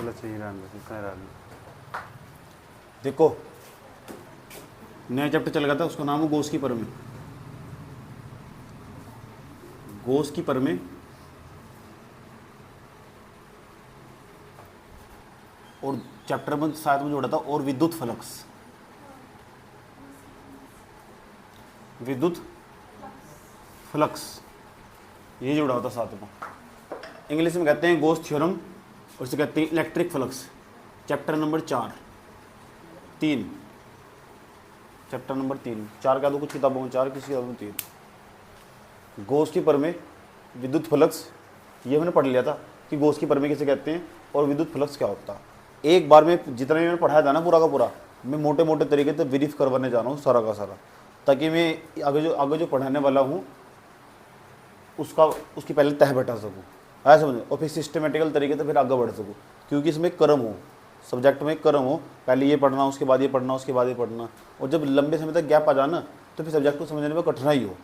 चलो चाहिए रहने दो, कह रहा नहीं। देखो नया चैप्टर चल गया था, उसका नाम है गोस की परमें। गोस की परमें और चैप्टर में साथ में जोड़ा था और विद्युत फ्लक्स, विद्युत फ्लक्स ये जुड़ा होता साथ में। इंग्लिश में कहते हैं गोस थ्योरम और इसे कहते हैं electric flux. Chapter number 3 chapter number 3 4 कह दो कुछ किताबों में 4, किसी किताबों में 3। गोस की परमें, विद्युत फ्लक्स, ये मैंने पढ़ लिया था कि गोस की परमें किसे कहते हैं और विद्युत फ्लक्स क्या होता है। एक बार में जितना भी मैंने पढ़ाया था ना पूरा का पूरा, मैं मोटे मोटे तरीके से ब्रीफ करवाने जा रहा हूँ सारा का सारा, ताकि मैं आगे जो पढ़ाने वाला हूँ उसकी पहले तह बैठा सकूँ, ऐसा समझो, और फिर सिस्टमेटिकल तरीके से फिर आगे बढ़ सकूँ। क्योंकि इसमें क्रम हो, सब्जेक्ट में क्रम हो, पहले ये पढ़ना, उसके बाद ये पढ़ना, उसके बाद ये पढ़ना, और जब लंबे समय तक गैप आ जाना तो फिर सब्जेक्ट को समझने में कठिनाई हो।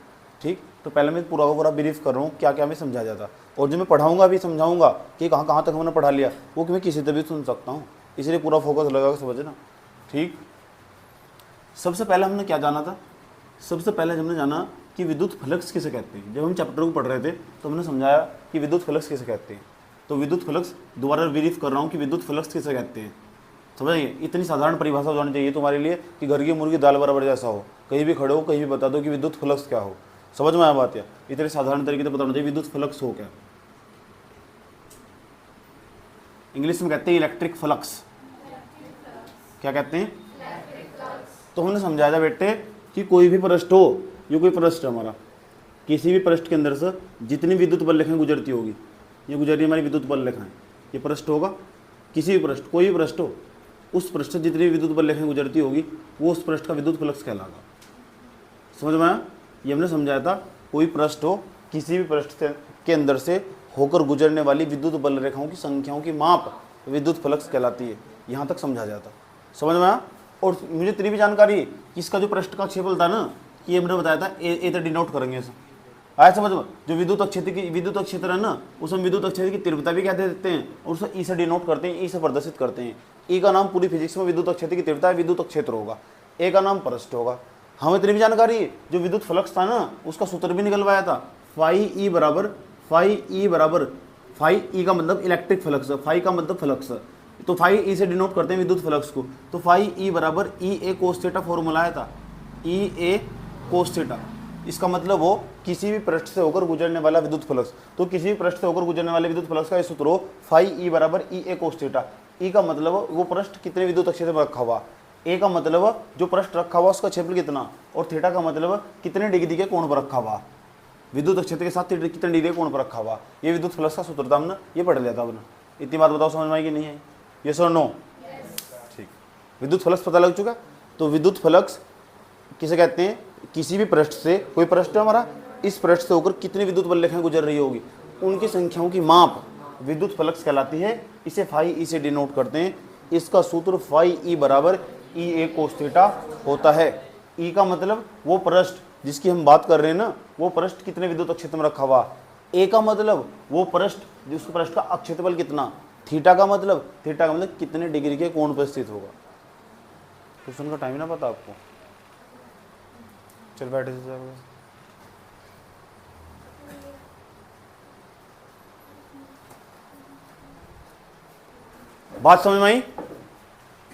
ठीक, तो पहले मैं पूरा का पूरा ब्रीफ कर रहा हूँ क्या क्या मैं समझा जाता, और जो मैं पढ़ाऊँगा भी समझाऊँगा कि कहाँ कहाँ तक मैंने पढ़ा लिया, वो मैं किसी से भी सुन सकता हूँ, इसलिए पूरा फोकस लगा के समझना। ठीक, सबसे पहले हमने क्या जाना था? सबसे पहले हमने जाना कि विद्युत फ्लक्स किसे कहते हैं। जब हम चैप्टर को पढ़ रहे थे तो हमने समझाया कि विद्युत फ्लक्स किसे कहते हैं। तो विद्युत फ्लक्स दोबारा ब्रीफ कर रहा हूँ कि विद्युत फ्लक्स किसे कहते हैं। समझिए, इतनी साधारण परिभाषा हो जानी चाहिए तुम्हारे लिए कि घर की मुर्गी दाल बराबर जैसा हो, कहीं भी खड़े हो कहीं भी बता दो कि विद्युत फ्लक्स क्या हो। समझ में आया बात? या इतने साधारण तरीके से बताना चाहिए विद्युत फ्लक्स हो क्या। इंग्लिश में कहते हैं इलेक्ट्रिक फ्लक्स। क्या कहते हैं? तो हमने समझाया था बेटे कि कोई भी पृष्ठ हो, ये कोई पृष्ठ है हमारा, किसी भी पृष्ठ के अंदर से जितनी विद्युत बल रेखाएं गुजरती होगी, ये गुजर रही हमारी विद्युत बल रेखाएं, ये पृष्ठ होगा, किसी भी पृष्ठ, कोई भी पृष्ठ हो, उस पृष्ठ से जितनी विद्युत बल रेखाएं गुजरती होगी वो उस पृष्ठ का विद्युत फ्लक्स कहलाएगा। समझ में आया? ये हमने समझाया था, कोई पृष्ठ हो, किसी भी पृष्ठ के अंदर से होकर गुजरने वाली विद्युत बल रेखाओं की संख्याओं की माप विद्युत फ्लक्स कहलाती है। यहाँ तक समझा जाता। समझ में आया? और मुझे इतनी भी जानकारी है कि इसका जो पृष्ठ का क्षेत्रफल था ना, ये मैंने बताया था, ए तो डिनोट करेंगे ऐसा। आया समझ में? जो विद्युत क्षेत्र है ना, उसमें विद्युत क्षेत्र की तीव्रता भी कहते देते हैं और उसे ई से डिनोट करते हैं, ई से प्रदर्शित करते हैं। ई का नाम पूरी फिजिक्स में विद्युत क्षेत्र की तीव्रता है, विद्युत क्षेत्र होगा। ए का नाम पृष्ठ होगा। हमें इतनी भी जानकारी है, जो विद्युत फ्लक्स था ना, उसका सूत्र भी निकलवाया था, फाई ई बराबर फाई ई का मतलब इलेक्ट्रिक फ्लक्स, फाई का मतलब फ्लक्स, तो फाई ई से डिनोट करते हैं विद्युत फ्लक्स को। तो फाई ई बराबर ई ए कोस थीटा फॉर्मूला आया था, ई ए कोस थीटा। इसका मतलब वो किसी भी पृष्ठ से होकर गुजरने वाला विद्युत फ्लक्स, तो किसी भी पृष्ठ से होकर गुजरने वाले विद्युत फ्लक्स का ये सूत्र हो फाई ई बराबर ई ए कोस थीटा। ई का मतलब वो पृष्ठ कितने विद्युत क्षेत्र में रखा हुआ, ए का मतलब जो पृष्ठ रखा हुआ उसका क्षेत्रफल कितना, और थीटा का मतलब कितने डिग्री के कोण पर रखा हुआ, विद्युत क्षेत्र के साथ कितने डिग्री के कोण पर रखा हुआ। ये विद्युत फ्लक्स का सूत्र था, हमने ये पढ़ लिया था हमने। इतनी बात बताओ समझ में आई कि नहीं है? यस और नो? ठीक, विद्युत फ्लक्स पता लग चुका। तो विद्युत फ्लक्स किसे कहते हैं? किसी भी पृष्ठ से, कोई पृष्ठ है हमारा, इस पृष्ठ से होकर कितनी विद्युत बल रेखाएं गुजर रही होगी, उनकी संख्याओं की माप विद्युत फ्लक्स कहलाती है। इसे फाई ई से डिनोट करते हैं। इसका सूत्र फाई ई बराबर ई ए कोस थीटा होता है। ई का मतलब वो पृष्ठ जिसकी हम बात कर रहे हैं ना, वो पृष्ठ कितने विद्युत क्षेत्र में रखा हुआ। ए का मतलब वो पृष्ठ जिस पृष्ठ का क्षेत्रफल कितना। थीटा का मतलब कितने डिग्री के कोण पर स्थित होगा। क्वेश्चन का टाइम ही ना पता आपको? चल बैठे से बात समझ में आई?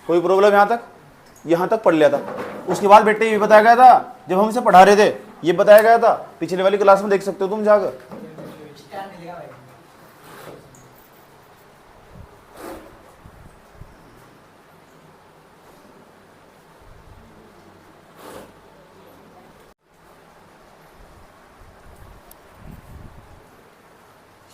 कोई प्रॉब्लम? यहाँ तक पढ़ लिया था। उसके बाद बेटे ये बताया गया था, जब हम इसे पढ़ा रहे थे, ये बताया गया था, पिछले वाली क्लास में देख सकते हो तुम जाकर।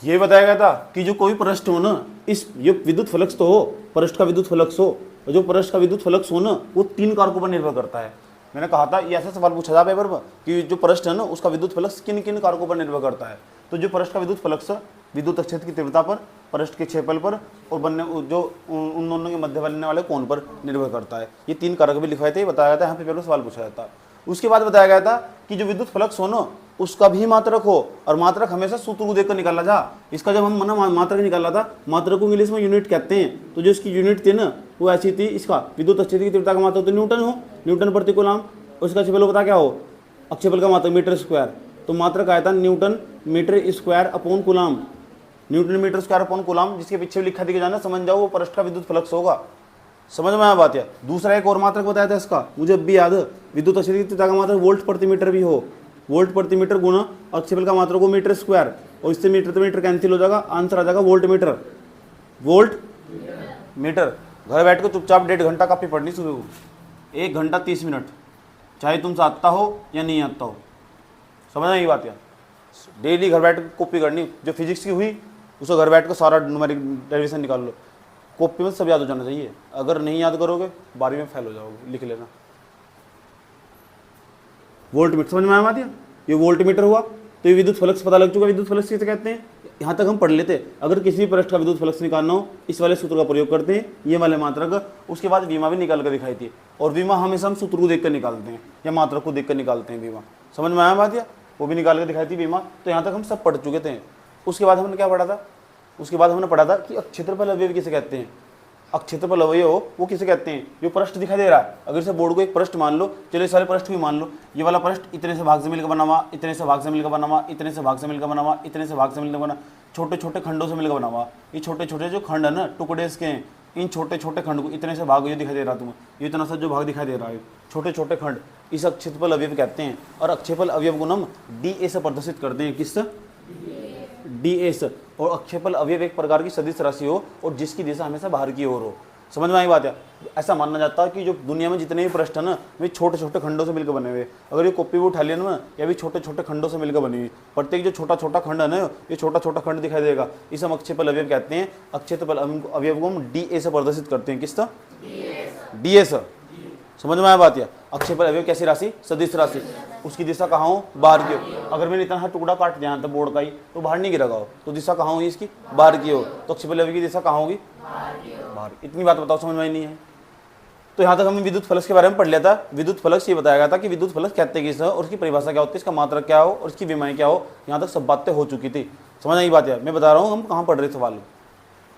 ये बताया गया था कि जो कोई पृष्ठ हो ना, ये विद्युत फ्लक्स तो हो, पृष्ठ का विद्युत फ्लक्स हो, और जो पृष्ठ का विद्युत फ्लक्स हो ना, वो 3 कारकों पर निर्भर करता है। मैंने कहा था, ये ऐसा सवाल पूछा था पेपर में कि जो पृष्ठ है ना, उसका विद्युत फ्लक्स किन किन कारकों पर निर्भर करता है। तो जो पृष्ठ का विद्युत फ्लक्स विद्युत क्षेत्र की तीव्रता पर, पृष्ठ के क्षेत्रफल पर, और बनने जो उन दोनों के मध्य बनने वाले कोण पर निर्भर करता है। ये 3 कारक भी लिखवाए थे, बताया गया था, यहाँ पे पेपर में सवाल पूछा जाता है। उसके बाद बताया गया था कि जो विद्युत फ्लक्स हो ना, उसका भी मात्रक हो, और मात्रक हमेशा सूत्र को देखकर निकाला जा। इसका जब हम मात्रक निकाला था, मात्रक को इंग्लिश में यूनिट कहते हैं, तो जो इसकी यूनिट थी ना वो ऐसी थी, इसका विद्युत स्थिति की तीव्रता का मात्रक तो न्यूटन हो, न्यूटन प्रति कूलम। उसका क्षेत्रफल पता क्या हो, अक्षेपल का मात्रक मीटर स्क्वायर, तो मात्रक आया था newton metre square upon coulomb, newton metre square upon coulomb. जिसके पीछे लिखा दिखा जाना, समझ जाओ वो पृष्ठ का विद्युत फ्लक्स होगा। समझ में आया बात है। दूसरा एक और मात्रक बताया था इसका, मुझे अब भी याद है, विद्युत स्थिति की तीव्रता का मात्रक वोल्ट प्रति मीटर भी हो, वोल्ट प्रति मीटर गुना अक्षेपल का मात्रक को मीटर स्क्वायर, और इससे मीटर तो मीटर कैंसिल हो जाएगा, आंसर आ जाएगा वोल्ट मीटर, वोल्ट मीटर। घर बैठ के चुपचाप 1.5 घंटा कापी पढ़नी सुबह को, 1 घंटा 30 मिनट, चाहे तुमसे आता हो या नहीं आता हो। समझ आई बात है। डेली घर बैठ के कॉपी करनी, जो फिजिक्स की हुई उसको घर बैठ कर सारा न्यूमेरिक डेरिवेशन निकाल लो, कॉपी में सब याद हो जाना चाहिए। अगर नहीं याद करोगे 12वीं में फेल हो जाओगे, लिख लेना। वोल्ट मीटर समझ में आया बात है। ये वोल्ट मीटर हुआ, तो ये विद्युत फ्लक्स पता लग चुका। विद्युत फ्लक्स किसे कहते हैं, यहाँ तक हम पढ़ लेते। अगर किसी भी पृष्ठ का विद्युत फ्लक्स निकालना हो, इस वाले सूत्र का प्रयोग करते हैं, ये वाले मात्रक। उसके बाद बीमा भी निकाल कर दिखाई थी, और बीमा हमेशा हम सूत्र को देख कर निकालते हैं या मात्रक को देख कर निकालते हैं बीमा। समझ में आया बात है, वो भी निकाल कर दिखाई थी बीमा। तो यहाँ तक हम सब पढ़ चुके थे। उसके बाद हमने क्या पढ़ा था, उसके बाद हमने पढ़ा था कि क्षेत्रफल अवयव किसे कहते हैं। क्षेत्रफल अवयव वो किसे कहते हैं, जो पृष्ठ दिखाई दे रहा है। अगर इसे बोर्ड को एक पृष्ठ मान लो, चलो इस वाले पृष्ठ भी मान लो, ये वाला पृष्ठ इतने से भाग से मिलकर बना हुआ, इतने से भाग से मिलकर बना हुआ, इतने से भाग से मिलकर बना हुआ, इतने से भाग से मिलकर बना, छोटे छोटे खंडों से मिलकर बना हुआ। ये छोटे छोटे जो खंड है ना, टुकड़े इसके हैं, इन छोटे छोटे खंड को इतने से भाग, ये दिखाई दे रहा है तुम्हें, ये इतना सा जो भाग दिखाई दे रहा है, छोटे छोटे खंड, इस क्षेत्रफल अवयव कहते हैं। और क्षेत्रफल अवयव को हम DA से प्रदर्शित करते हैं। किस DA। और क्षेत्रफल अवयव एक प्रकार की सदिश राशि हो और जिसकी दिशा हमेशा बाहर की ओर हो। समझ में आई बात है। ऐसा मानना जाता है कि जो दुनिया में जितने भी पृष्ठ है ना, वे छोटे छोटे खंडों से मिलकर बने हुए। अगर ये कॉपी भी उठा लिया ना, ये भी छोटे छोटे खंडों से मिलकर बनी हुई। प्रत्येक जो छोटा छोटा खंड है ना, ये छोटा छोटा खंड दिखाई देगा, इसे हम क्षेत्रफल अवयव कहते हैं। क्षेत्रफल अवयव को हम DA से प्रदर्शित करते हैं। किसका DA। समझ में आया बात है। क्षेत्रफल अवयव कैसी राशि, सदिश राशि, उसकी दिशा कहाँ हो, बाहर की हो। अगर मैंने इतना टुकड़ा काट दिया था बोर्ड का ही, तो बाहर नहीं गिरेगा, तो दिशा कहाँ होगी इसकी, बाहर की हो। तो क्षेत्रफल अवयव की दिशा कहाँ होगी, बाहर। इतनी बात बताओ, समझ में नहीं है। तो यहाँ तक हमने विद्युत फ्लक्स के बारे में पढ़ लिया था। विद्युत फ्लक्स ये बताया गया था कि विद्युत फ्लक्स कहते हैं किसे, और उसकी परिभाषा क्या होती है, इसका मात्रक क्या हो और इसकी विमाएं क्या हो। यहाँ तक सब बातें हो चुकी थी। समझ आई बात है। मैं बता रहा हूँ हम कहाँ पढ़ रहे सवाल।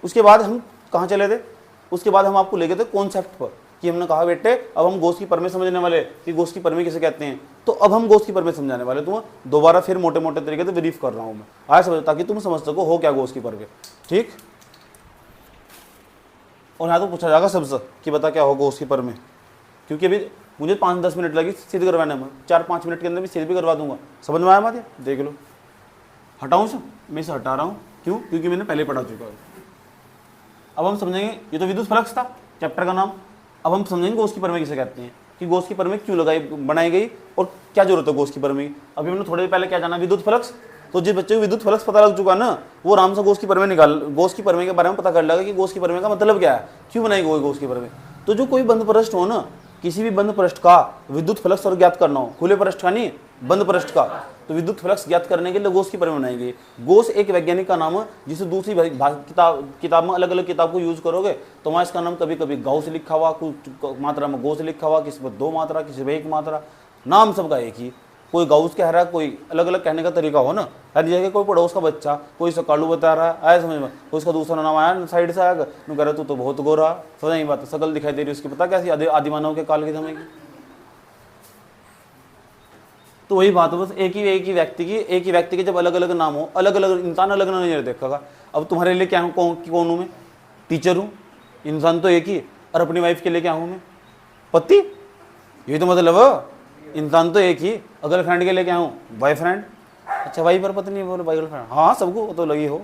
उसके बाद हम कहाँ चले थे, उसके बाद हम आपको ले गए थे कॉन्सेप्ट पर, कि हमने कहा बेटे अब हम गॉस की प्रमेय समझने वाले कि गॉस की प्रमेय किसे कहते हैं। तो अब हम गॉस की प्रमेय समझाने वाले। तुम दोबारा फिर मोटे मोटे तरीके से ब्रीफ कर रहा हूँ मैं, आया समझ, ताकि तुम समझ सको हो क्या गॉस की प्रमेय। ठीक। और यहाँ तो पूछा जाएगा सबसे कि बता क्या होगा गॉस की प्रमेय, क्योंकि अभी मुझे 5-10 मिनट लगी सिद्ध करवाने में, 4-5 मिनट के अंदर भी सिद्ध भी करवा दूंगा। समझ में आया बात है। देख लो, हटाऊँ से, मैं इसे हटा रहा हूँ, क्यों, क्योंकि मैंने पहले पढ़ा चुका है। अब हम समझेंगे, ये तो विद्युत फ्लक्स था चैप्टर का नाम। अब हम समझेंगे गॉस की प्रमेय किसे कहते हैं, कि गॉस की प्रमेय क्यों बनाई गई और क्या जरूरत है गॉस की प्रमेय। अभी हमने थोड़ी देर पहले क्या जाना, विद्युत फ्लक्स। तो जिस बच्चे को विद्युत फ्लक्स पता लग चुका ना, वो आराम से गॉस की प्रमेय गॉस की प्रमेय के बारे में पता कर लेगा कि गॉस की प्रमेय का मतलब क्या है, क्यों बनाई गई गॉस की प्रमेय। तो जो कोई बंद पृष्ठ हो ना, किसी भी बंद पृष्ठ का विद्युत फ्लक्स और ज्ञात करना हो, खुले पृष्ठ का नहीं, बंद पृष्ठ का, तो विद्युत फ्लक्स ज्ञात करने के लिए गॉस की प्रमेय बनाई गई। गॉस एक वैज्ञानिक का नाम है, जिसे दूसरी किताब में अलग अलग किताब को यूज करोगे तो वहाँ इसका नाम कभी कभी गॉस लिखा हुआ, कुछ मात्रा में गॉस लिखा हुआ, किसी में 2 मात्रा, किसी में 1 मात्रा, नाम सबका एक ही। कोई गॉस कह रहा है, कोई अलग अलग कहने का तरीका हो ना। हर जगह कोई पड़ोस का बच्चा कोई सकालू बता रहा है, आया समझ में, उसका दूसरा नाम आया साइड से आया, कह रहा तू तो बहुत गोरा। समझ नहीं बात, शकल दिखाई दे रही उसकी, पता कैसी आदिमानव के काल के समय की। तो वही बात है, बस एक ही व्यक्ति के जब अलग अलग नाम हो, अलग अलग इंसान अलग नजर देखेगा। अब तुम्हारे लिए क्या हूँ, कौन हूँ मैं, टीचर हूँ, इंसान तो एक ही। और अपनी वाइफ के लिए क्या हूँ मैं, पति, यही तो मतलब है, इंसान तो एक ही। गर्लफ्रेंड के लिए क्या हूँ, बॉयफ्रेंड। अच्छा वाइफ और पत्नी बोलो गर्लफ्रेंड, हाँ सबको तो लगी हो।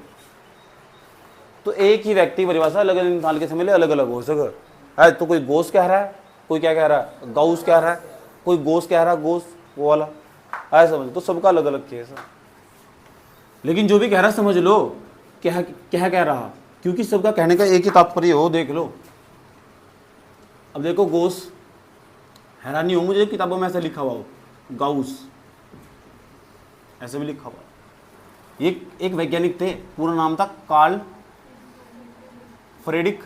तो एक ही व्यक्ति की परिभाषा अलग अलग इंसान के समय अलग अलग हो सके। तो कोई गोस कह रहा है, कोई क्या कह रहा है, गाउस कह रहा है, कोई गोस कह रहा है, गोस वो वाला, आया समझ। तो सबका अलग अलग केस है, लेकिन जो भी कह रहा है समझ लो क्या क्या कह रहा, क्योंकि सबका कहने का एक ही तात्पर्य हो। देख लो, अब देखो गोस, हैरानी हो मुझे किताबों में ऐसा लिखा हुआ हो, गाउस ऐसे भी लिखा हुआ। ये एक वैज्ञानिक थे, पूरा नाम था कार्ल फ्रेडरिक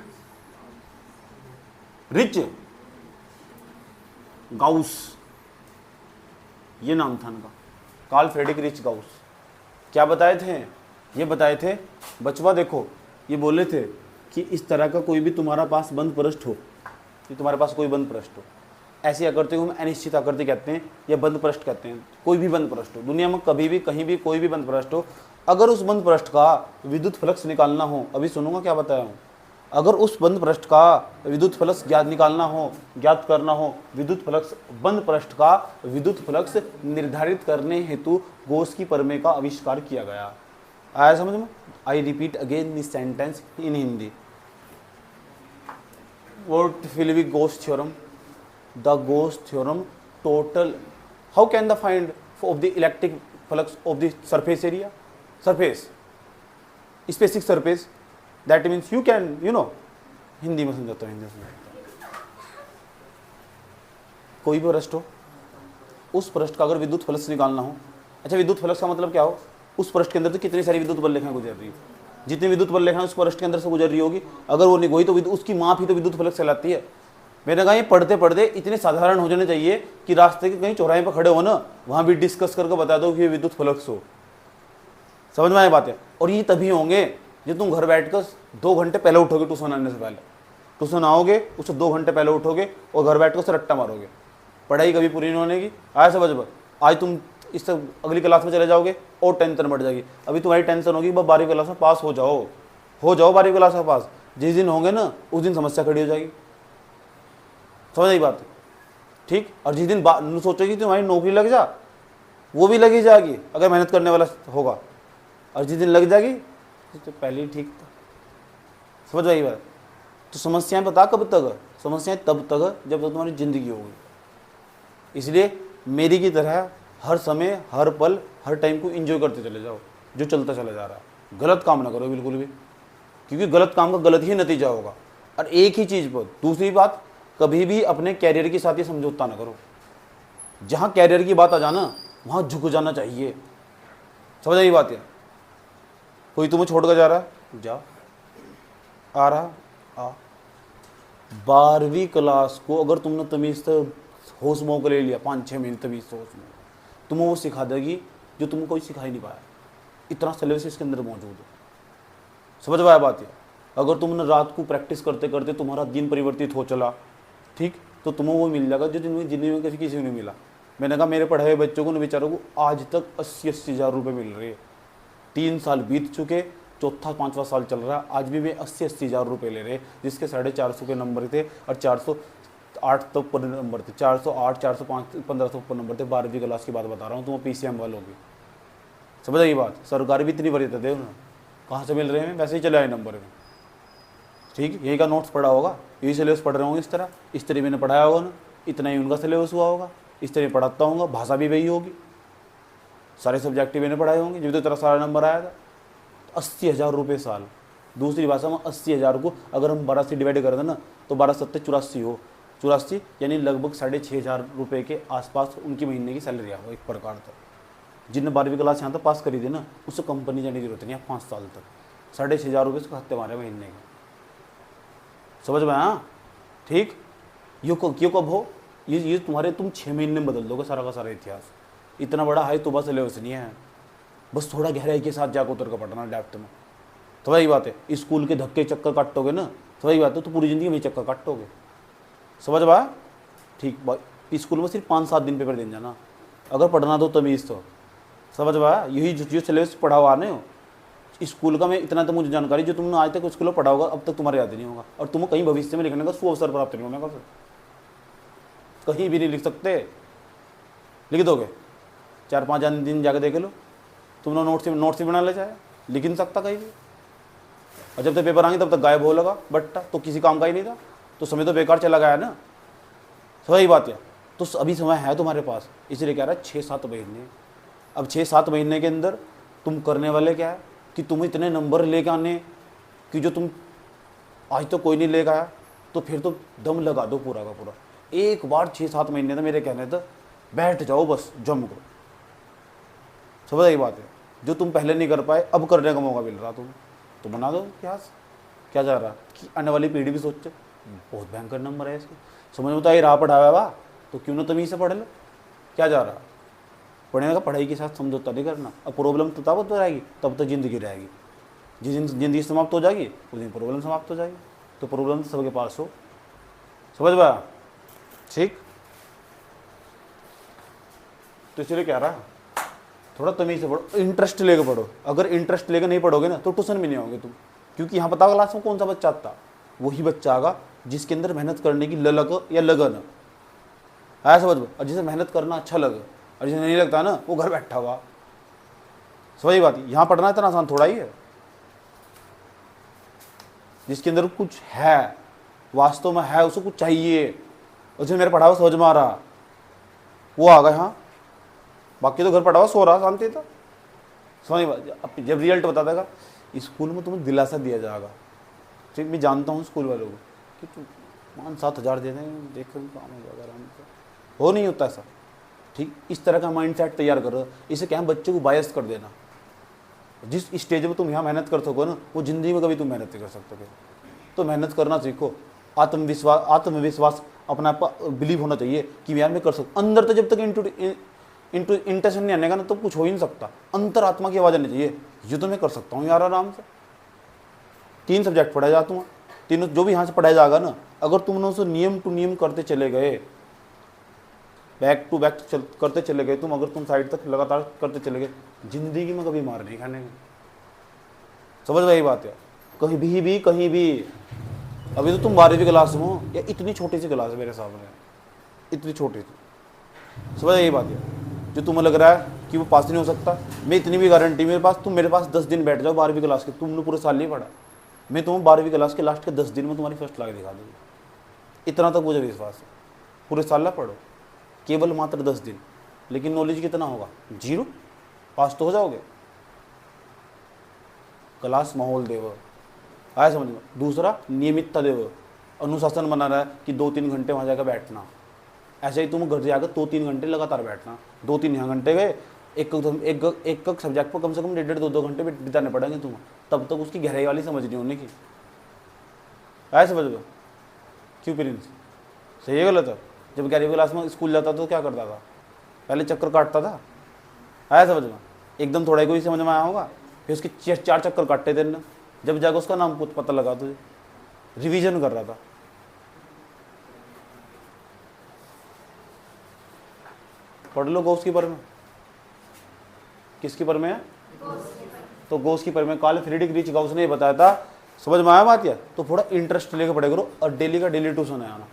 रिच गाउस, ये नाम था इनका। कार्ल फ्रेडरिक रिच गाउस क्या बताए थे? ये बताए थे बचवा देखो, ये बोले थे कि इस तरह का कोई भी तुम्हारा पास बंद पृष्ठ हो, कि तुम्हारे पास कोई बंद पृष्ठ हो, ऐसी आकृति को हम अनिश्चित आकृति कहते हैं या बंद पृष्ठ कहते हैं। कोई भी बंद पृष्ठ हो दुनिया में, कभी भी कहीं भी कोई भी बंद पृष्ठ हो, अगर उस बंद पृष्ठ का विद्युत फ्लक्स निकालना हो, अभी सुनूंगा क्या बताया हूँ, अगर उस बंद पृष्ठ का विद्युत फ्लक्स ज्ञात करना हो विद्युत फ्लक्स, बंद पृष्ठ का विद्युत फ्लक्स निर्धारित करने हेतु गॉस की प्रमेय का आविष्कार किया गया। आया समझ में? I repeat again this sentence in Hindi. What will be Gauss theorem? The Gauss theorem total, how can the find of the electric flux of the surface area, surface specific surface, that means you can Hindi में समझाता हूँ, हिंदी में समझाता हूँ। कोई भी पृष्ठ हो, उस पृष्ठ का अगर विद्युत फ्लक्स निकालना हो, अच्छा विद्युत फ्लक्स का मतलब क्या हो, उस पृष्ठ के अंदर तो कितनी सारी विद्युत बल रेखाएं गुजर रही है, जितनी विद्युत बल रेखाएं उस पृष्ठ के अंदर से गुजर रही होगी, अगर वो नहीं हुई तो उसकी माप ही तो विद्युत फ्लक्स कहलाती है। मैंने कहा ये पढ़ते पढ़ते इतने साधारण हो जाने चाहिए कि रास्ते के कहीं चौराहे पर खड़े हो ना, वहां भी डिस्कस करके बता दो कि ये विद्युत फ्लक्स हो। समझ में आए बात है? और ये तभी होंगे जब तुम घर बैठकर 2 घंटे पहले उठोगे, ट्यूशन आने से पहले। ट्यूशन आओगे उससे 2 घंटे पहले उठोगे और घर बैठकर उसे रट्टा मारोगे, पढ़ाई कभी पूरी नहीं होने की। आया समझ में? आज तुम इससे अगली क्लास में चले जाओगे और टेंशन बढ़ जाएगी। अभी तुम्हारी टेंशन होगी 12वीं क्लास में पास हो जाओ 12वीं क्लास में पास। जिस दिन होंगे ना उस दिन समस्या खड़ी हो जाएगी। समझ आई बात? ठीक। और जिस दिन सोचोगी तुम्हारी नौकरी लग जा, वो भी लगी जाएगी अगर मेहनत करने वाला होगा, और जिस दिन लग जाएगी तो पहले ही ठीक था। समझ आई बात? तो समस्याएं बता कब तक? समस्याएं तब तक जब तक तुम्हारी जिंदगी होगी। इसलिए मेरी की तरह हर समय, हर पल, हर टाइम को एंजॉय करते चले जाओ जो चलता चला जा रहा है। गलत काम ना करो बिल्कुल भी, क्योंकि गलत काम का गलत ही नतीजा होगा। और एक ही चीज़ पर दूसरी बात, कभी भी अपने कैरियर के साथ ये समझौता ना करो। जहाँ कैरियर की बात आ जाना वहाँ झुक जाना चाहिए। समझ आई बात है? कोई तुम्हें छोड़ कर जा रहा है, जा, आ रहा आ। 12वीं क्लास को अगर तुमने तमीज़ से होश मोह कर ले लिया, 5-6 महीने तमीज़ से होश मोह, तुम्हें वो सिखा देगी जो तुमको कोई सिखा ही नहीं पाया। इतना सिलेबस इसके अंदर मौजूद है। समझ पाया बात है? अगर तुमने रात को प्रैक्टिस करते करते तुम्हारा दिन परिवर्तित हो चला, ठीक, तो तुम्हें वो मिल जाएगा जो जिंदगी में किसी को नहीं मिला। मैंने कहा मेरे पढ़े हुए बच्चों को, बेचारों को आज तक 80-80 हज़ार रुपये मिल रहे हैं। 3 साल बीत चुके, 4था-5वां साल चल रहा है, आज भी वे 80-80 हज़ार रुपये ले रहे, जिसके 450 के नंबर थे और 408 तक ऊपर नंबर थे, 408, 405, 1500 ऊपर नंबर थे। 12वीं क्लास की बात बता रहा हूँ, तो वो PCM वालों की। समझ आई बात? सरकार भी इतनी वरीयता दे उन्हें, कहाँ से मिल रहे हैं? वैसे ही चले आए नंबर में। ठीक, यही का नोट्स पढ़ा होगा, यही सिलेबस पढ़ रहे होंगे, इस तरह मैंने पढ़ाया होगा ना, इतना ही उनका सिलेबस हुआ होगा, इस तरह पढ़ाता होगा, भाषा भी वही होगी, सारे सब्जेक्ट मैंने पढ़ाए होंगे, जब तो तेरा सारा नंबर आया था। 80 हज़ार रुपये साल। दूसरी भाषा में 80 हज़ार को अगर हम 12 से डिवाइड कर दें ना, तो 12×7 84 हो, 84 यानी लगभग 6,500 हज़ार रुपये के आसपास उनकी महीने की सैलरी है। वो एक प्रकार था। जिनने 12वीं क्लास यहाँ तक पास करी थी ना, उससे कंपनी जाने की जरूरत नहीं है 5 साल तक। 6,500 हज़ार रुपये उसको हत्ते मारे महीने के। समझ में? हाँ ठीक। यो कब हो, ये तुम्हारे तुम 6 महीने में बदल दोगे सारा का सारा इतिहास। इतना बड़ा हाई तो बस सिलेबस नहीं है, बस थोड़ा गहराई के साथ जाकर उतर कर पढ़ना डेप्थ में। तो वही बात है, स्कूल के धक्के चक्कर काटोगे ना, तो वही बात है, तो पूरी ज़िंदगी में चक्कर काटोगे। समझ पाया? ठीक। स्कूल में सिर्फ 5-7 दिन पेपर देने जाना, अगर पढ़ना दो तमीज़ तो। समझ पाया? यही जो सिलेबस पढ़ा हुआ नहीं हो स्कूल का, मैं इतना तो मुझे जानकारी जो तुमने आज तक स्कूल में पढ़ा होगा अब तक तुम्हारे याद नहीं होगा, और तुम्हें कहीं भविष्य में लिखने का सुअवसर प्राप्त नहीं होगा। कहीं भी नहीं लिख सकते, लिख दोगे 4-5 दिन जाकर देख लो, तुमने नोट्स ही बना ले जाए, लिख नहीं सकता कहीं भी। और जब तक पेपर आएंगे तब तक गायब हो लगा बट्टा, तो किसी काम का ही नहीं था, तो समय तो बेकार चला गया ना। सही बात है। तो अभी समय है तुम्हारे पास, इसलिए कह रहा है 6-7 महीने। अब 6-7 महीने के अंदर तुम करने वाले क्या है कि तुम इतने नंबर लेके आने कि जो तुम आज तो कोई नहीं लेकर आया, तो फिर तो दम लगा दो पूरा का पूरा। एक बार 6-7 महीने तो मेरे कहने तो बैठ जाओ बस जम को। समझ आई बात है? जो तुम पहले नहीं कर पाए अब करने का मौका मिल रहा तो बना दो इतिहास। क्या जा रहा कि आने वाली पीढ़ी भी सोचे बहुत भयंकर नंबर है इसके, समझ में तो आई रहा पढ़ाया हुआ, तो क्यों ना तमीज़ से पढ़ लो। क्या जा रहा? पढ़ने का पढ़ाई के साथ समझौता नहीं करना। अब प्रॉब्लम तो तब तो रहेगी, तब तो जिंदगी रहेगी। जिस दिन जिंदगी समाप्त हो जाएगी उस दिन प्रॉब्लम समाप्त हो जाएगी। तो प्रॉब्लम तो सबके पास हो, समझ पाया? ठीक, तो इसलिए कह रहा थोड़ा तमीज से पढ़ो, इंटरेस्ट लेकर पढ़ो। अगर इंटरेस्ट लेकर नहीं पढ़ोगे ना तो ट्यूशन में नहीं आओगे तुम, क्योंकि यहाँ पता क्लास में कौन सा बच्चा आता, वही बच्चा आगा जिसके अंदर मेहनत करने की ललक या लगन है, समझ। और जिसे मेहनत करना अच्छा लगे और जिसे नहीं लगता ना वो घर बैठा हुआ। सही बात है, यहाँ पढ़ना इतना आसान थोड़ा ही है। जिसके अंदर कुछ है, वास्तव में है, उसको कुछ चाहिए, उसे मेरे पढ़ा हुआ समझ में आ रहा, वो आ गया। हाँ, बाकी तो घर पढ़ा हुआ सो रहा शांति था। समझ बात, जब रिजल्ट बता देगा स्कूल में तुम्हें दिलासा दिया जाएगा। ठीक, मैं जानता हूँ स्कूल वालों को कि तुम 5-7 हज़ार दे दें, देख काम हो जाएगा आराम से, हो नहीं होता ऐसा। ठीक, इस तरह का माइंड सेट तैयार करो। इसे क्या है, बच्चे को बायस कर देना। जिस स्टेज में तुम यहाँ मेहनत कर सको ना, वो जिंदगी में कभी तुम मेहनत नहीं कर सकते। तो मेहनत करना सीखो, आत्मविश्वास अपना बिलीव होना चाहिए कि यार मैं कर सकता। अंदर तो जब तक इंटेंशन नहीं आने का ना तो कुछ हो ही नहीं सकता। अंतरात्मा की आवाज़ आनी चाहिए, ये तो मैं कर सकता हूँ यार आराम से। 3 सब्जेक्ट पढ़ाए जाते हैं, तीनों जो भी यहाँ से पढ़ाया जाएगा ना, अगर तुमने उसे नियम टू नियम करते चले गए, बैक टू बैक करते चले गए तुम, अगर तुम साइड तक लगातार करते चले गए, जिंदगी में कभी मार नहीं खाने। समझ रही बात है? कहीं भी अभी तो तुम 12वीं क्लास में हो, या इतनी छोटी सी क्लास है मेरे सामने, इतनी छोटी सी। समझ यही बात है, जो तुम्हें लग रहा है कि वो पास नहीं हो सकता, मैं इतनी भी गारंटी मेरे पास, तुम मेरे पास 10 दिन बैठ जाओ 12वीं क्लास के, तुमने पूरे साल नहीं पढ़ा, मैं तुम्हें 12वीं क्लास के लास्ट के 10 दिन में तुम्हारी फर्स्ट लाके दिखा दूँगी। इतना तक मुझे विश्वास है। पूरे साल ना पढ़ो, केवल मात्र 10 दिन, लेकिन नॉलेज कितना होगा? 0। पास तो हो जाओगे। क्लास माहौल देव, आया समझ में? दूसरा नियमितता देव, अनुशासन बना रहा है कि 2-3 घंटे वहाँ जाकर बैठना। ऐसे ही तुम घर जाकर 2-3 घंटे लगातार बैठना। 2-3 यहाँ घंटे गए, एक सब्जेक्ट पर कम से कम 1.5-2 घंटे बिताने पड़ेंगे तुम्हें, तब तक उसकी गहराई वाली समझ नहीं होने की। आया समझ में? क्यों प्रिंस, सही है गलत है? जब 11वीं क्लास में स्कूल जाता तो क्या करता था? पहले चक्कर काटता था। आया समझ में? एकदम थोड़ा कोई समझ में आया होगा, फिर उसके 4 चक्कर काटते थे ना, जब जाकर उसका नाम पता लगा तुझे, रिवीजन कर रहा था। पढ़ लो गोस्कीपर में। किसकी पर में है? तो गोस्कीपर में कार्ल फ्रीडरिक रीच गाउस ने बताया था। समझ में आया बात? या तो थोड़ा इंटरेस्ट लेकर पढ़े करो, और डेली का डेली ट्यूशन है आना।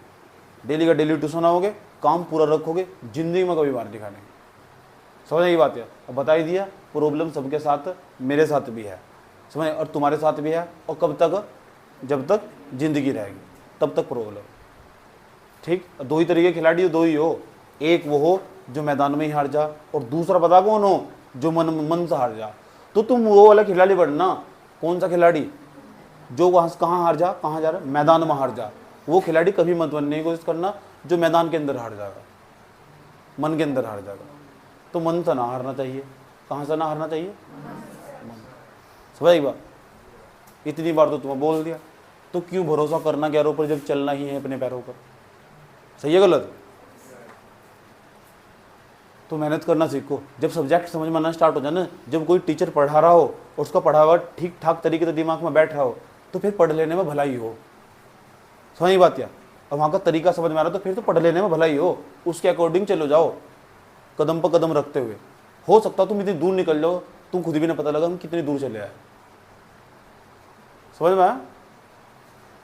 डेली का डेली ट्यूशन आओगे, काम पूरा रखोगे, जिंदगी में कभी मार दिखाने। समझ यही बात है? अब बता ही दिया, प्रॉब्लम सबके साथ, मेरे साथ भी है, समझ, और तुम्हारे साथ भी है। और कब तक? जब तक जिंदगी रहेगी तब तक प्रॉब्लम। ठीक, 2 ही तरीके खिलाड़ी हो, 2 ही हो। एक वो हो जो मैदान में ही हार जा, और दूसरा पता कौन हो? जो मन से हार जा। तो तुम वो वाला खिलाड़ी बनना। कौन सा खिलाड़ी? जो वहाँ से कहाँ हार जा, कहाँ जा रहा है? मैदान में हार जा। वो खिलाड़ी कभी मत बनने की कोशिश करना जो मैदान के अंदर हार जाएगा, मन के अंदर हार जाएगा। तो मन से ना हारना चाहिए। कहाँ से ना हारना चाहिए? मन। समझ बात? इतनी बार तो तुम्हें बोल दिया, तो क्यों भरोसा करना गैरों पर जब चलना ही है अपने पैरों पर? सही है गलत? तो मेहनत करना सीखो। जब सब्जेक्ट समझ में आना स्टार्ट हो जाए ना, जब कोई टीचर पढ़ा रहा हो और उसका पढ़ा हुआ ठीक ठाक तरीके से दिमाग में बैठ रहा हो, तो फिर पढ़ लेने में भलाई हो। समझ बात? या अब वहाँ का तरीका समझ में आ रहा तो फिर तो पढ़ लेने में भलाई हो। उसके अकॉर्डिंग चलो जाओ, कदम पर कदम रखते हुए। हो सकता तुम इतनी दूर निकल जाओ, तुम खुद भी ना पता लगा हम कितनी दूर चले आए। समझ में आया?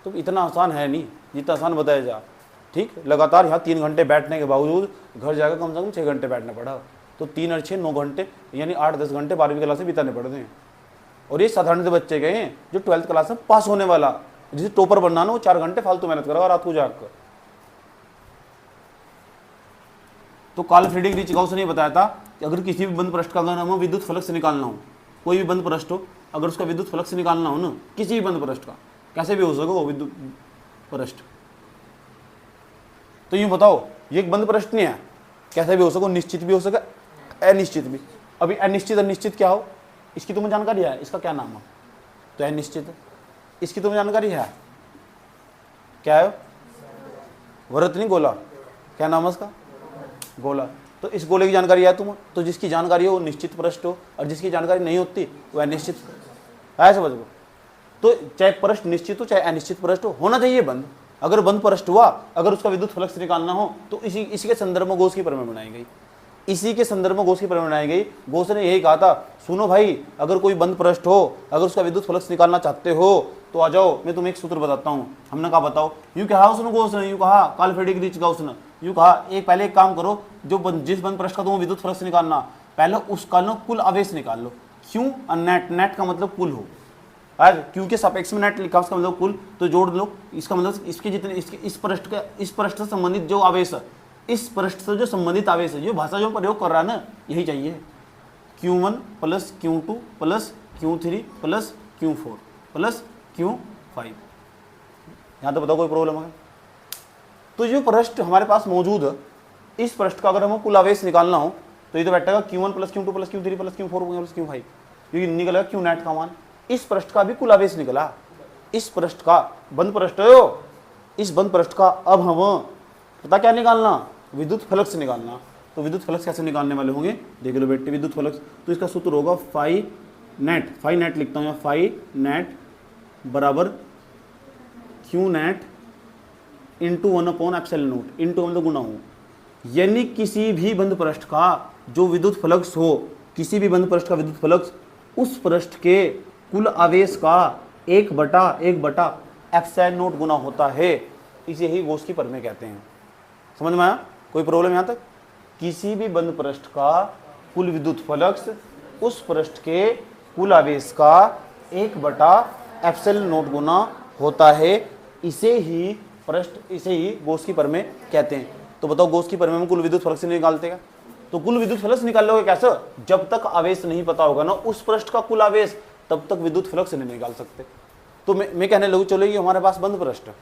तो इतना आसान है नहीं जितना आसान बताया जा। ठीक, लगातार यहाँ 3 घंटे बैठने के बावजूद घर जाकर कम से कम 6 घंटे बैठना पड़ा। तो 3 और 6 9 घंटे, यानी 8-10 घंटे 12वीं क्लास में बिताने पड़ते हैं। और ये साधारण से बच्चे गए हैं जो 12th क्लास में पास होने वाला, जिसे टॉपर बनना ना, वो 4 घंटे फालतू मेहनत करेगा रात को जाकर। तो कार्ल फ्रीडरिक रीच गाउस ने बताया था कि अगर किसी भी बंद पृष्ठ का नाम हो विद्युत फलक से निकालना हो, कोई भी बंद पृष्ठ हो, अगर उसका विद्युत फलक से निकालना हो ना, किसी भी बंद पृष्ठ का, कैसे भी हो सके वो विद्युत पृष्ठ, तो यूं बताओ ये एक बंद पृष्ठ नहीं है, कैसे भी हो सके, निश्चित भी हो सके, अनिश्चित भी। अभी अनिश्चित अनिश्चित क्या हो, इसकी तुम्हें जानकारी है? इसका क्या नाम है? तो अनिश्चित है। इसकी तुम्हें जानकारी है? क्या है? वृत्त नहीं, गोला। क्या नाम है इसका? गोला। तो इस गोले की जानकारी है तुम, तो जिसकी जानकारी हो वो निश्चित पृष्ठ हो, और जिसकी जानकारी नहीं होती वो अनिश्चित है। समझ गो। तो चाहे पृष्ठ निश्चित हो चाहे अनिश्चित पृष्ठ हो, होना चाहिए बंद। अगर बंद पृष्ठ हुआ, अगर उसका विद्युत फ्लक्स निकालना हो तो इसी के संदर्भ में गॉस की प्रमेय बनाई गई। इसी के संदर्भ में गॉस की प्रमेय बनाई गई। गॉस ने यही कहा था, सुनो भाई, अगर कोई बंद पृष्ठ हो, अगर उसका विद्युत फ्लक्स निकालना चाहते हो तो आ जाओ, मैं तुम्हें एक सूत्र बताता हूँ। हमने कहा बताओ, यूँ कहा उसने गॉस ने, यूँ कहा कालफेडिक गॉस ने, यूँ कहा एक पहले एक काम करो, जिस बंद पृष्ठ का तुम्हें विद्युत फ्लक्स निकालना, पहले उसका ना कुल आवेश निकाल लो। क्यों? नेट, नेट का मतलब कुल हो, क्योंकि सापेक्ष में नेट लिखा उसका मतलब कुल, तो जोड़ लो। इसका मतलब इसके जितने इस पृष्ठ से संबंधित जो आवेश है, इस पृष्ठ से जो संबंधित आवेश है, जो भाषा जो प्रयोग कर रहा है ना, यही चाहिए। Q1 plus Q2 plus Q3 plus Q4 plus Q5। यहाँ तो बताओ कोई प्रॉब्लम है? तो जो पृष्ठ हमारे पास मौजूद है, इस पृष्ठ का अगर हमें कुल आवेश निकालना हो तो ये तो बैठेगा Q1 plus Q2 plus Q3 plus Q4 plus Q5, क्योंकि निकलेगा Q नेट का मान। इस पृष्ठ का भी कुल आवेश निकला, इस पृष्ठ का बंद पृष्ठ हो, इस बंद पृष्ठ का अब हम पता क्या निकालना, विद्युत फ्लक्स निकालना। तो विद्युत फ्लक्स कैसे निकालने वाले होंगे, देख लो बेटे। विद्युत फ्लक्स तो इसका सूत्र होगा फाई नेट लिखता हूँ, फाई नेट बराबर Q नेट इंटू 1/ε0, इंटू मतलब गुना हो। यानी किसी भी बंद पृष्ठ का जो विद्युत फ्लक्स हो, किसी भी बंद पृष्ठ का विद्युत फ्लक्स उस पृष्ठ के कुल आवेश का 1/ε0 गुना होता है। इसे ही गॉस की प्रमेय कहते हैं। समझ में आया? कोई प्रॉब्लम यहाँ तक? किसी भी बंद पृष्ठ का कुल विद्युत फ्लक्स उस पृष्ठ के कुल आवेश का 1/ε0 गुना होता है। इसे ही गॉस की प्रमेय कहते हैं। तो बताओ गॉस की प्रमेय में कुल विद्युत फ्लक्स निकालते हैं, तो कुल विद्युत फ्लक्स निकाल लोगे कैसे? जब तक आवेश नहीं पता होगा ना उस पृष्ठ का कुल आवेश, तब तक विद्युत फ्लक्स नहीं निकाल सकते। तो मैं कहने लगूँ, चलो ये हमारे पास बंद पृष्ठ है,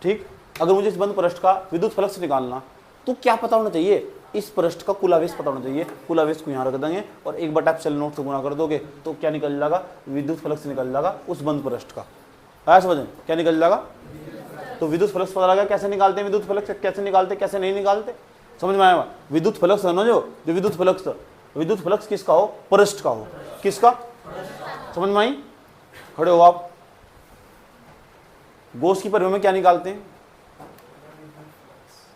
ठीक। अगर मुझे इस बंद पृष्ठ का विद्युत फ्लक्स निकालना, तो क्या पता होना चाहिए? इस पृष्ठ का कुल आवेश पता होना चाहिए। कुल आवेश को यहाँ रख देंगे और 1/ε0 से गुणा कर दोगे तो क्या निकल जाएगा? विद्युत फ्लक्स निकल जाएगा उस बंद पृष्ठ का। आया समझ में? क्या निकल जाएगा? तो विद्युत फ्लक्स पता लगा कैसे निकालते हैं, विद्युत फ्लक्स कैसे निकालते, कैसे नहीं निकालते, समझ में आया? विद्युत फ्लक्स है ना, जो विद्युत फ्लक्स किसका हो? पृष्ठ का हो। किसका? समझ में आई? खड़े हो आप। गॉस की प्रमेय में क्या निकालते हैं?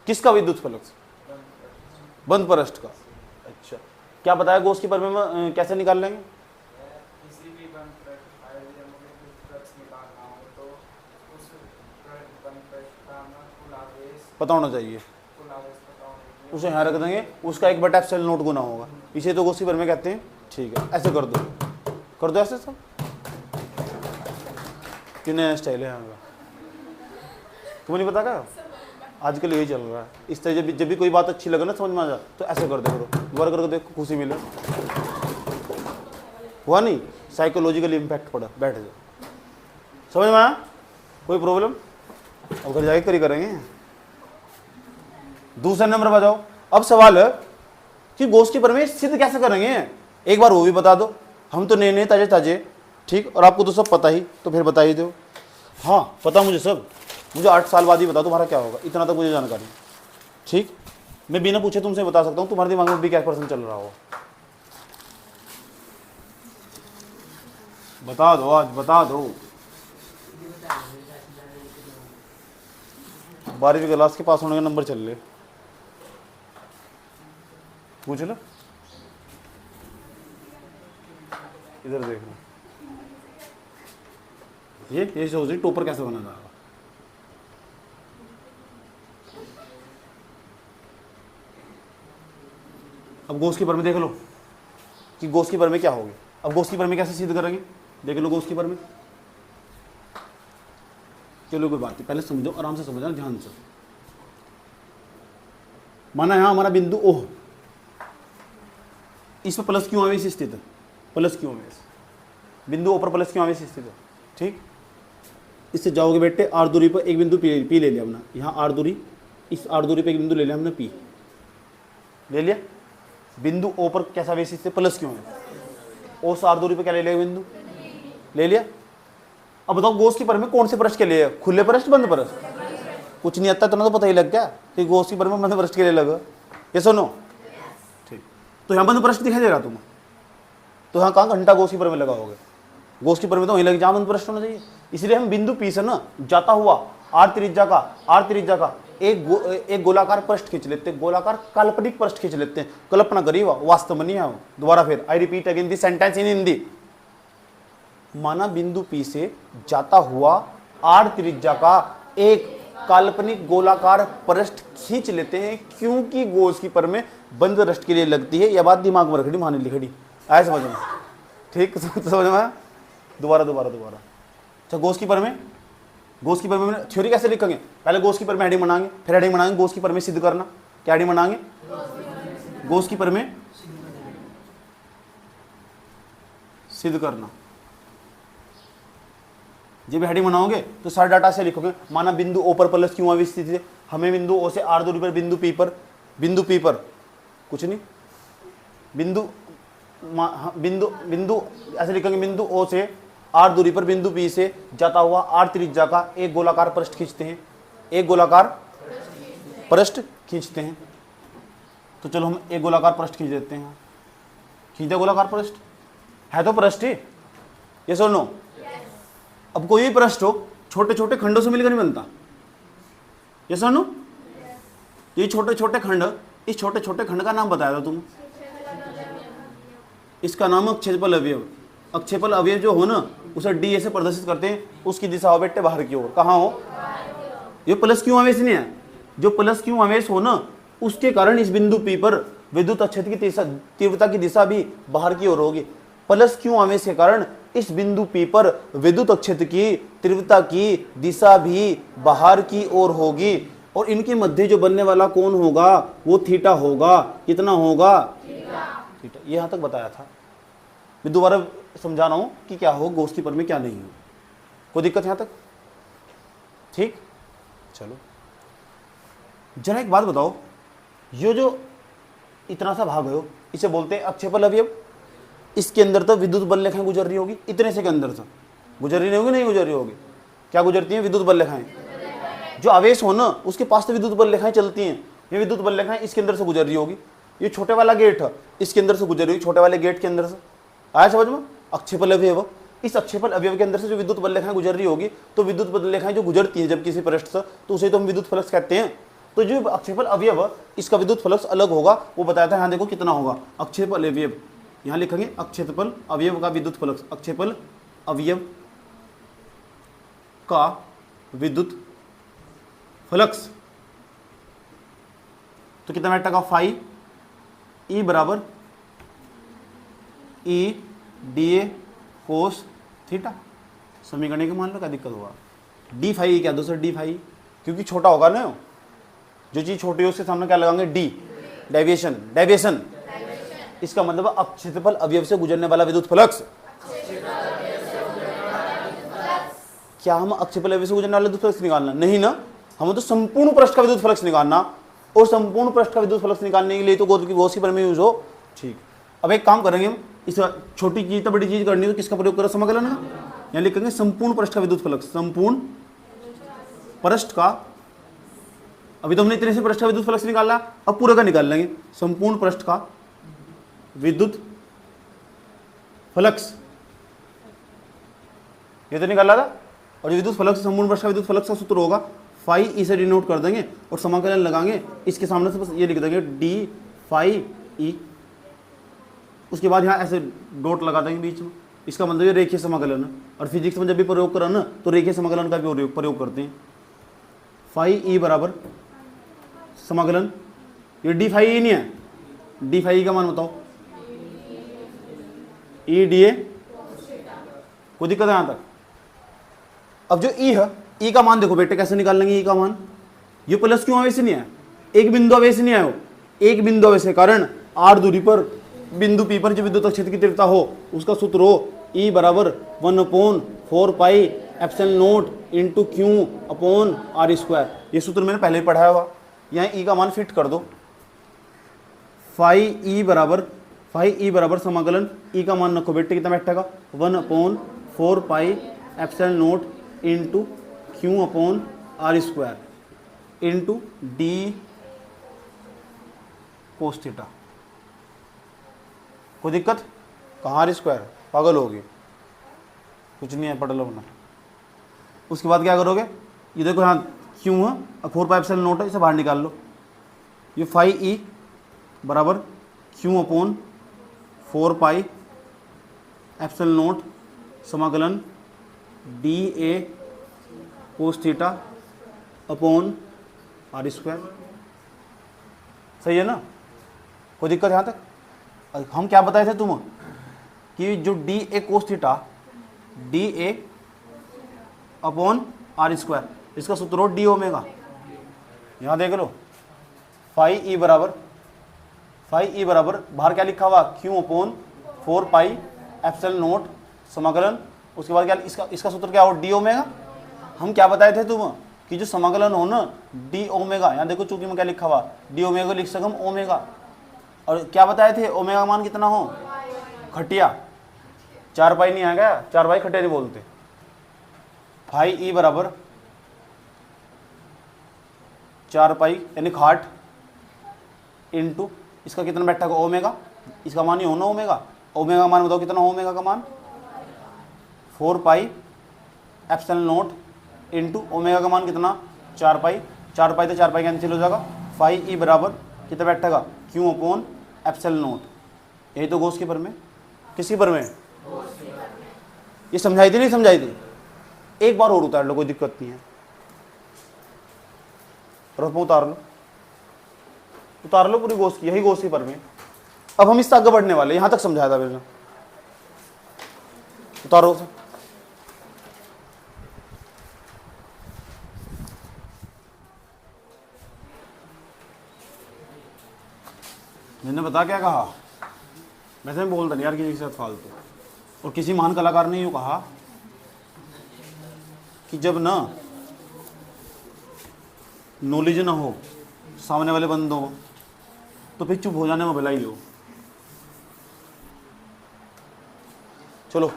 किसका विद्युत फ्लक्स? बंद पृष्ठ का। अच्छा, क्या बताया गॉस की प्रमेय में कैसे निकाल लेंगे? किसी भी बंद पृष्ठ का यदि हमें विद्युत फ्लक्स निकालना हो तो उस बंद पृष्ठ का कुल आवेश पता होना चाहिए। पता होना चाहिए। उसे यहाँ रख देंगे, उसका 1/ε0 गुना होगा। इसे तो गॉस की प्रमेय कहते हैं। ठीक है, ऐसे कर दो ऐसे सब। कितने स्टाइल है यहाँ का, तुम्हें नहीं पता क्या? आजकल यही चल रहा है। इस तरह जब भी कोई बात अच्छी लगे ना, समझ में आ जाए, तो ऐसे कर दे करो, दोबारा करके देखो, खुशी मिले। हुआ नहीं? साइकोलॉजिकल इम्पैक्ट पड़ा। बैठ जाओ। समझ में आया? कोई प्रॉब्लम? अब घर जाके करी करेंगे। दूसरा नंबर पर जाओ। अब सवाल है कि गॉस की प्रमेय सिद्ध कैसे करेंगे? एक बार वो भी बता दो। हम तो नए ताजे, ठीक, और आपको तो सब पता ही, तो फिर बता ही दो। हाँ पता मुझे सब, मुझे 8 साल बाद ही बता तुम्हारा क्या होगा, इतना तक मुझे जानकारी, ठीक। मैं बिना पूछे तुमसे बता सकता हूँ तुम्हारे दिमाग में भी क्या % चल रहा हो। बता दो, आज बता दो। 12वीं क्लास के पास होने का नंबर चल रहे, पूछ लो। इधर देखो, ये सोच रही टॉपर कैसे बना जाएगा। अब गॉस की प्रमेय देख लो कि गॉस की प्रमेय क्या होगी। अब गॉस की प्रमेय कैसे सिद्ध करेंगे, देख लो गॉस की प्रमेय। चलो कोई बात नहीं, पहले समझो, आराम से समझना, ध्यान से। माना यहां हमारा बिंदु O, इस पर प्लस क्यों आवेश स्थित है, प्लस क्यों आवेश, बिंदु O पर प्लस क्यों आवेश स्थित है, ठीक। इससे जाओगे बेटे, आर दूरी पर एक बिंदु P ले लिया हमने, यहाँ आर दूरी, इस आर दूरी पर एक बिंदु ले लिया हमने P ले लिया। बिंदु O पर कैसा आवेश स्थित है, प्लस क्यों है, O से आर दूरी पर क्या ले लिया, बिंदु ले लिया। अब बताओ गॉस की प्रमेय कौन से पृष्ठ के लिए, खुले पृष्ठ, बंद पृष्ठ? कुछ नहीं आता इतना तो पता ही लग गया कि गॉस की प्रमेय बंद पृष्ठ के लिए लगा। ये सुनो, तो यहाँ बंद पृष्ठ दिखाई दे रहा तुम्हें, तो यहाँ कहाँ घंटा गोस की पर में लगाओगे, गोस की पर में तो वहीं लगे जहाँ बंद पृष्ठ होना चाहिए। इसलिए हम बिंदु पी से ना जाता हुआ आर त्रिज्या का एक गोलाकार पृष्ठ खींच लेते हैं, गोलाकार काल्पनिक पृष्ठ खींच लेते हैं। कल्पना करिए, वास्तव में नहीं है वो। दोबारा फिर I repeat again this sentence in Hindi. माना बिंदु पी से जाता हुआ आर त्रिज्या का एक काल्पनिक गोलाकार पृष्ठ खींच लेते हैं, क्योंकि गोस की पर में बंद पृष्ठ के लिए लगती है। यह बात दिमाग में रखनी, मानी लिखड़ी आए समझ में, ठीक समझ में। दोबारा अच्छा, गोस की पर में थ्योरी कैसे लिखेंगे, पहले गोस की पर में हेडिंग बनाएंगे, फिर हेडिंग बनाएंगे गोस की पर में सिद्ध करना। क्या हेडिंग बनाएंगे, गोस की पर में सिद्ध करना। जब हेडिंग बनाओगे तो सारे डाटा से लिखोगे। माना बिंदु ओ पर प्लस क्यू स्थित है, हमें बिंदु ओ से आर दूरी पर बिंदु पी पर कुछ नहीं, बिंदु ऐसे लिखेंगे, बिंदु ओ से आर दूरी पर बिंदु पी से जाता हुआ आर त्रिज्या का एक गोलाकार पृष्ठ खींचते हैं, एक गोलाकार पृष्ठ खींचते हैं। तो चलो हम एक गोलाकार पृष्ठ खींच देते हैं। खींच दे गोलाकार पृष्ठ, है तो पृष्ठ ही, यस और नो। अब कोई भी पृष्ठ हो छोटे छोटे खंडों से मिलकर नहीं बनता, यस और नो। ये छोटे छोटे खंड, इस छोटे छोटे खंड का नाम बताया था तुम, इसका नाम अक्षेपल अवयव। अक्षेपल अवयव जो हो ना, उसे डी से प्रदर्शित करते हैं, उसकी दिशा हो बेटे बाहर की ओर। कहाँ हो, ये प्लस क्यू आवेश नहीं है, जो प्लस क्यू आवेश हो ना, उसके कारण इस बिंदु पी पर विद्युत अक्षेत्र की तीव्रता की दिशा भी बाहर की ओर होगी। प्लस क्यू आवेश के कारण इस बिंदु पी पर विद्युत अक्षेत्र की तीव्रता की दिशा भी बाहर की ओर होगी, और इनके मध्य जो बनने वाला कोण होगा वो थीटा होगा। कितना होगा, थीटा। ये यहां तक बताया था, मैं दोबारा समझा रहा हूं कि क्या हो गोस की पर में क्या नहीं हो। कोई दिक्कत यहां तक, ठीक। चलो जरा एक बात बताओ, ये जो इतना सा भाग हो इसे बोलते हैं अक्षेपल अवयव। इसके अंदर तो विद्युत बल रेखाएं गुजर रही होगी, इतने से के अंदर से गुजर रही नहीं होगी, नहीं गुजर रही होगी। क्या गुजरती हैं, विद्युत बल रेखाएं। जो आवेश हो ना, उसके पास तो विद्युत बल रेखाएं चलती हैं। ये विद्युत बल रेखाएं इसके अंदर से गुजर रही होगी। ये छोटे वाला गेट है, इसके अंदर से गुजर रही होगी, छोटे वाले गेट के अंदर से। आया समझ में, अक्षेपल अवयव। इस अक्षेपल अवयव के अंदर से जो विद्युत बल रेखाएं गुजर रही होगी, तो विद्युत बल रेखाएं जो गुजरती हैं जब किसी पृष्ठ से, तो उसे तो हम विद्युत फ्लक्स कहते हैं। तो जो अक्षेपल अवयव, इसका विद्युत फ्लक्स अलग होगा, वो बताया था। यहाँ देखो कितना होगा, अक्षेपल अवयव, यहाँ लिखेंगे अक्षेपल अवयव का विद्युत फ्लक्स, अक्षेपल अवयव का विद्युत फ्लक्स। तो कितना बैठा का, फाई ई बराबर E D A cos theta. समीकरण के मान लो, क्या दिक्कत होगा। डी फाई क्या, दूसरा डी फाई, क्योंकि छोटा होगा ना, जो चीज छोटी है उसके सामने क्या लगाएंगे, डी, डेविएशन। इसका मतलब अक्षेपल अवयव से गुजरने वाला विद्युत फ्लक्स। क्या हम अक्षेपल अवयव से गुजरने वाला विद्युत फ्लक्स निकालना, नहीं ना, हमें तो संपूर्ण पृष्ठ का विद्युत फ्लक्स निकालना, और संपूर्ण पृष्ठ का विद्युत फ्लक्स निकालने के लिए तो गोस की पर यूज हो। ठीक, अब एक काम करेंगे हम, इस छोटी चीज तो बड़ी चीज करनी है, तो किसका प्रयोग करो, समाकलन। यहाँ लिखेंगे संपूर्ण पृष्ठ का विद्युत फ्लक्स, संपूर्ण पृष्ठ का। अभी तो हमने इतने से पृष्ठ का विद्युत फ्लक्स निकाला, अब पूरे का निकाल लेंगे। संपूर्ण पृष्ठ का विद्युत फ्लक्स, ये तो निकाला था। और विद्युत फ्लक्स, संपूर्ण पृष्ठ का विद्युत फ्लक्स का सूत्र होगा फाई ई से डिनोट कर देंगे, और समाकलन लगाएंगे। इसके सामने से बस ये लिख देंगे डी फाई ई। उसके बाद यहाँ ऐसे डॉट लगा देंगे बीच में, इसका मतलब ये रेखीय समाकलन है। और फिजिक्स में जब भी प्रयोग करा ना, तो रेखीय समाकलन का भी प्रयोग करते हैं। फाई ई बराबर समाकलन, ये डी फाई ई नहीं है, डी फाई ई का मान बताओ, ई डी ए। कोई दिक्कत है यहाँ तक। अब जो ई है, ई का मान देखो बेटे कैसे निकाल लेंगे। ई का मान, ये प्लस क्यों आवेश नहीं है, एक बिंदु आवेश नहीं आया, एक बिंदु आवेश के कारण आर दूरी पर बिंदु पी पर जो विद्युत क्षेत्र की तीव्रता हो, उसका सूत्र हो ई बराबर 1/4 pi epsilon not into q upon r square. ये सूत्र मैंने पहले ही पढ़ाया हुआ, यहाँ ई का मान फिट कर दो। फाई ई बराबर समाकलन, ई का मान रखो बेटे, कितना बैठेगा, 1/4 pi epsilon not into q upon r square into d cos theta. कोई दिक्कत? कहाँ आर स्क्वायर, पागल होगी, कुछ नहीं है, पढ़ लो अपना। उसके बाद क्या करोगे, ये देखो यहाँ क्यों है, अब 4 पाई एप्सिलॉन नॉट है, इसे बाहर निकाल लो। ये फाई ई बराबर q upon 4 pi epsilon not समाकलन d A cos theta upon r square. सही है ना? कोई दिक्कत यहाँ तक? हम क्या बताए थे तुम कि जो d A cos theta d A upon r square, इसका सूत्र हो डी ओमेगा। यहाँ देख लो, फाई ई बराबर बाहर क्या लिखा हुआ, Q upon 4 pi epsilon not समाकलन, उसके बाद क्या इसका सूत्र क्या हो, डी ओमेगा। हम क्या बताए थे तुम कि जो समाकलन हो ना डी ओमेगा, यहाँ देखो चूंकि में क्या लिखा हुआ, डी ओमेगा लिख सकम ओमेगा, और क्या बताए थे ओमेगा मान कितना हो, खटिया 4 पाई नहीं आएगा, 4 पाई खटिया नहीं बोलते। फाई ई बराबर 4 पाई यानी खाट इंटू इसका कितना बैठा होगा ओमेगा, इसका मान ही होना ओमेगा। ओमेगा का मान बताओ कितना हो, ओमेगा का मान 4 pi epsilon not into omega का मान कितना 4 पाई, 4 पाई तो 4 पाई कैंसिल हो जाएगा। फाई ई बराबर कितना बैठेगा, क्यू अपॉन एप्सिलॉन नॉट। यही तो गॉस की प्रमेय, किसकी प्रमेय, ये समझाई थी नहीं समझाई थी? एक बार और उतार लो, कोई दिक्कत नहीं है, रफो उतार लो पूरी गॉस की, यही गॉस की प्रमेय। अब हम इससे आगे बढ़ने वाले, यहां तक समझाया था मैंने, उतारो उसे। मैंने बता क्या कहा, वैसे मैं बोलता नहीं यार किसी के साथ फालतू, और किसी महान कलाकार ने यूँ कहा कि जब ना नॉलेज ना हो सामने वाले बंदों को, तो फिर चुप हो जाने में भलाई हो। चलो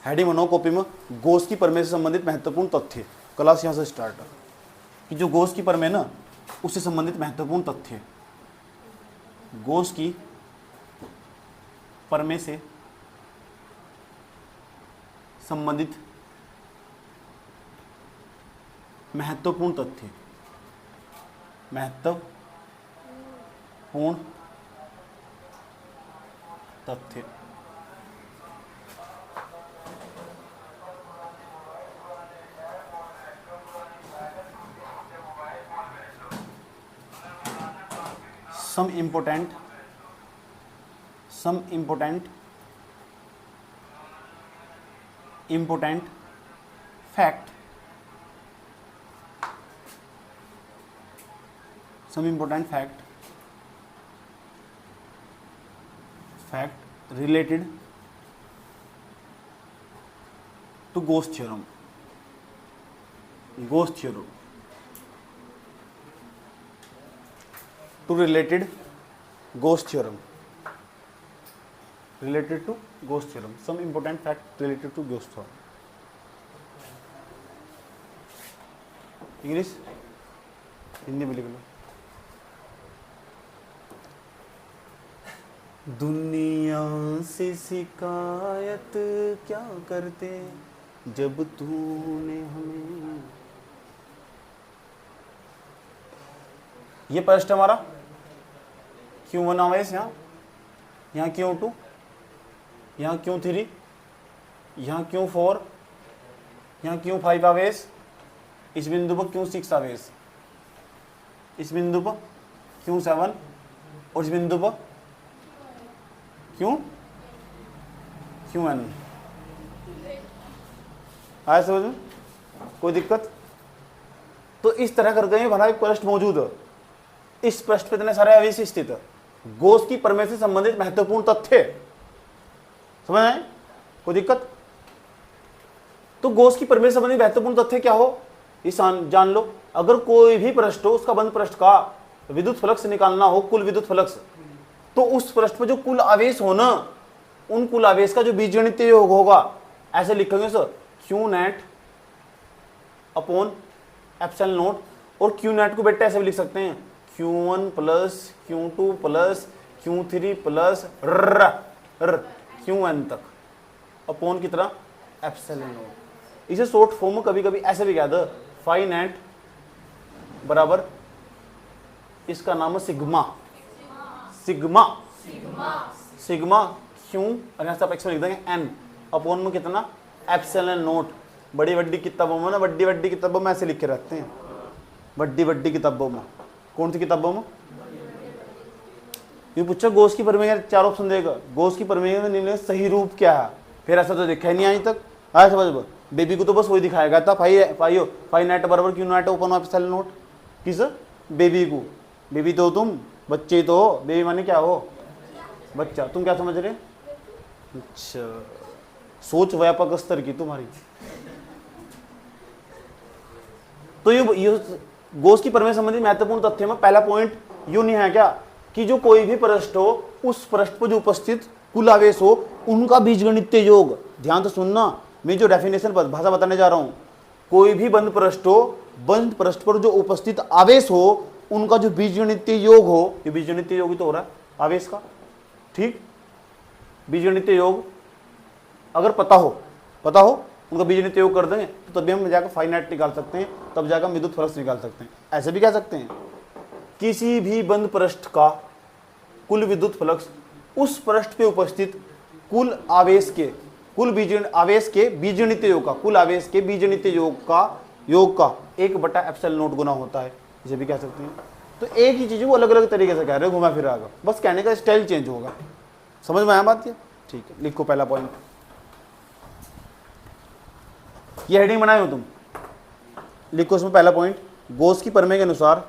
हेडिंग बनाओ कॉपी में, गॉस की प्रमेय से संबंधित महत्वपूर्ण तथ्य। क्लास यहाँ से स्टार्ट है कि जो गॉस की प्रमेय ना उससे संबंधित महत्वपूर्ण तथ्य, गॉस की प्रमेय से संबंधित महत्वपूर्ण तथ्य, महत्वपूर्ण तथ्य। some important fact, related to Gauss theorem, related Gauss theorem, some important fact related to Gauss theorem। English Hindi में लिख लो। दुनिया से शिकायत क्या करते जब तूने हमें, ये प्रश्न हमारा Q1 आवेश, यहाँ Q2, यहाँ Q3, यहाँ Q4, यहाँ Q5 आवेश, इस बिंदु पर Q6 आवेश, इस बिंदु पर Q7 और इस बिंदु पर Qn। आया समझ में? कोई दिक्कत? तो इस तरह करके ही भला एक प्रश्न मौजूद है, इस पृष्ठ पे इतने सारे आवेश स्थित है, गॉस की प्रमेय से संबंधित महत्वपूर्ण तथ्य, समझ आए? कोई दिक्कत? तो गॉस की प्रमेय से संबंधित महत्वपूर्ण तथ्य क्या हो इस जान लो। अगर कोई भी पृष्ठ हो, उसका बंद पृष्ठ का विद्युत फ्लक्स निकालना हो, कुल विद्युत फ्लक्स, तो उस पृष्ठ पर जो कुल आवेश हो ना, उन कुल आवेश का जो बीजगणितीय योग होगा, ऐसे लिखेंगे sir, q net upon epsilon not, और क्यू नेट को बेटा ऐसे भी लिख सकते हैं Q1 plus Q2 plus Q3 plus r q n तक अपॉन कितना एप्सिलॉन नॉट। इसे शॉर्ट फॉर्म में कभी कभी ऐसे भी कह दो फाई नेट बराबर इसका नाम है सिग्मा, सिग्मा सिग्मा क्यू अगर आप एक्स लिख देंगे एन अपॉन में कितना एप्सिलॉन नॉट। बड़ी बड़ी किताबों में ना, बड़ी बड़ी किताबों में ऐसे लिख के रखते हैं, बड़ी बड़ी किताबों में। कौन सी किताबों में? ये पूछा गॉस की प्रमेय, चार ऑप्शन देगा, गॉस की प्रमेय में निम्नलिखित सही रूप क्या है? फिर ऐसा तो देखा ही नहीं आज तक। आया समझ? बेबी को तो बस वही दिखाएगा था फाई नेट बराबर Q net open epsilon not. किस बेबी को? बेबी तो तुम बच्चे तो हो, बेबी माने क्या हो? बच्चा। तुम क्या समझ रहे? अच्छा, सोच व्यापक स्तर की तुम्हारी। तो ये गॉस की प्रमेय संबंधी महत्वपूर्ण तथ्य में पहला पॉइंट यूं नहीं है क्या कि जो कोई भी पृष्ठ हो उस पृष्ठ पर जो उपस्थित कुल आवेश हो उनका बीजगणितीय योग। ध्यान से सुनना, मैं जो डेफिनेशन भाषा बताने जा रहा हूं, कोई भी बंद पृष्ठ हो, बंद पृष्ठ पर जो उपस्थित आवेश हो उनका जो बीजगणितीय योग हो, ये बीजगणितीय योग ही तो हो रहा है आवेश का, ठीक। बीजगणितीय योग अगर पता हो उनका बीजगणितीय योग कर देंगे तो तभी हम जाकर फाई नेट निकाल सकते हैं, तब जाकर विद्युत फ्लक्स निकाल सकते हैं। ऐसे भी कह सकते हैं किसी भी बंद पृष्ठ का कुल विद्युत फ्लक्स उस पृष्ठ पे उपस्थित कुल आवेश के बीजगणितीय योग का, कुल आवेश के बीजगणितीय योग का 1 बटा एप्सिलॉन नॉट गुना होता है, इसे भी कह सकते हैं। तो एक ही चीज को अलग अलग तरीके से कह रहे हो, घुमा फिरा कर, बस कहने का स्टाइल चेंज होगा। समझ में आया बात? ठीक है, लिखो पहला पॉइंट। ये हेडिंग बनाए हो तुम, लिखो इसमें पहला पॉइंट, गॉस की प्रमेय के अनुसार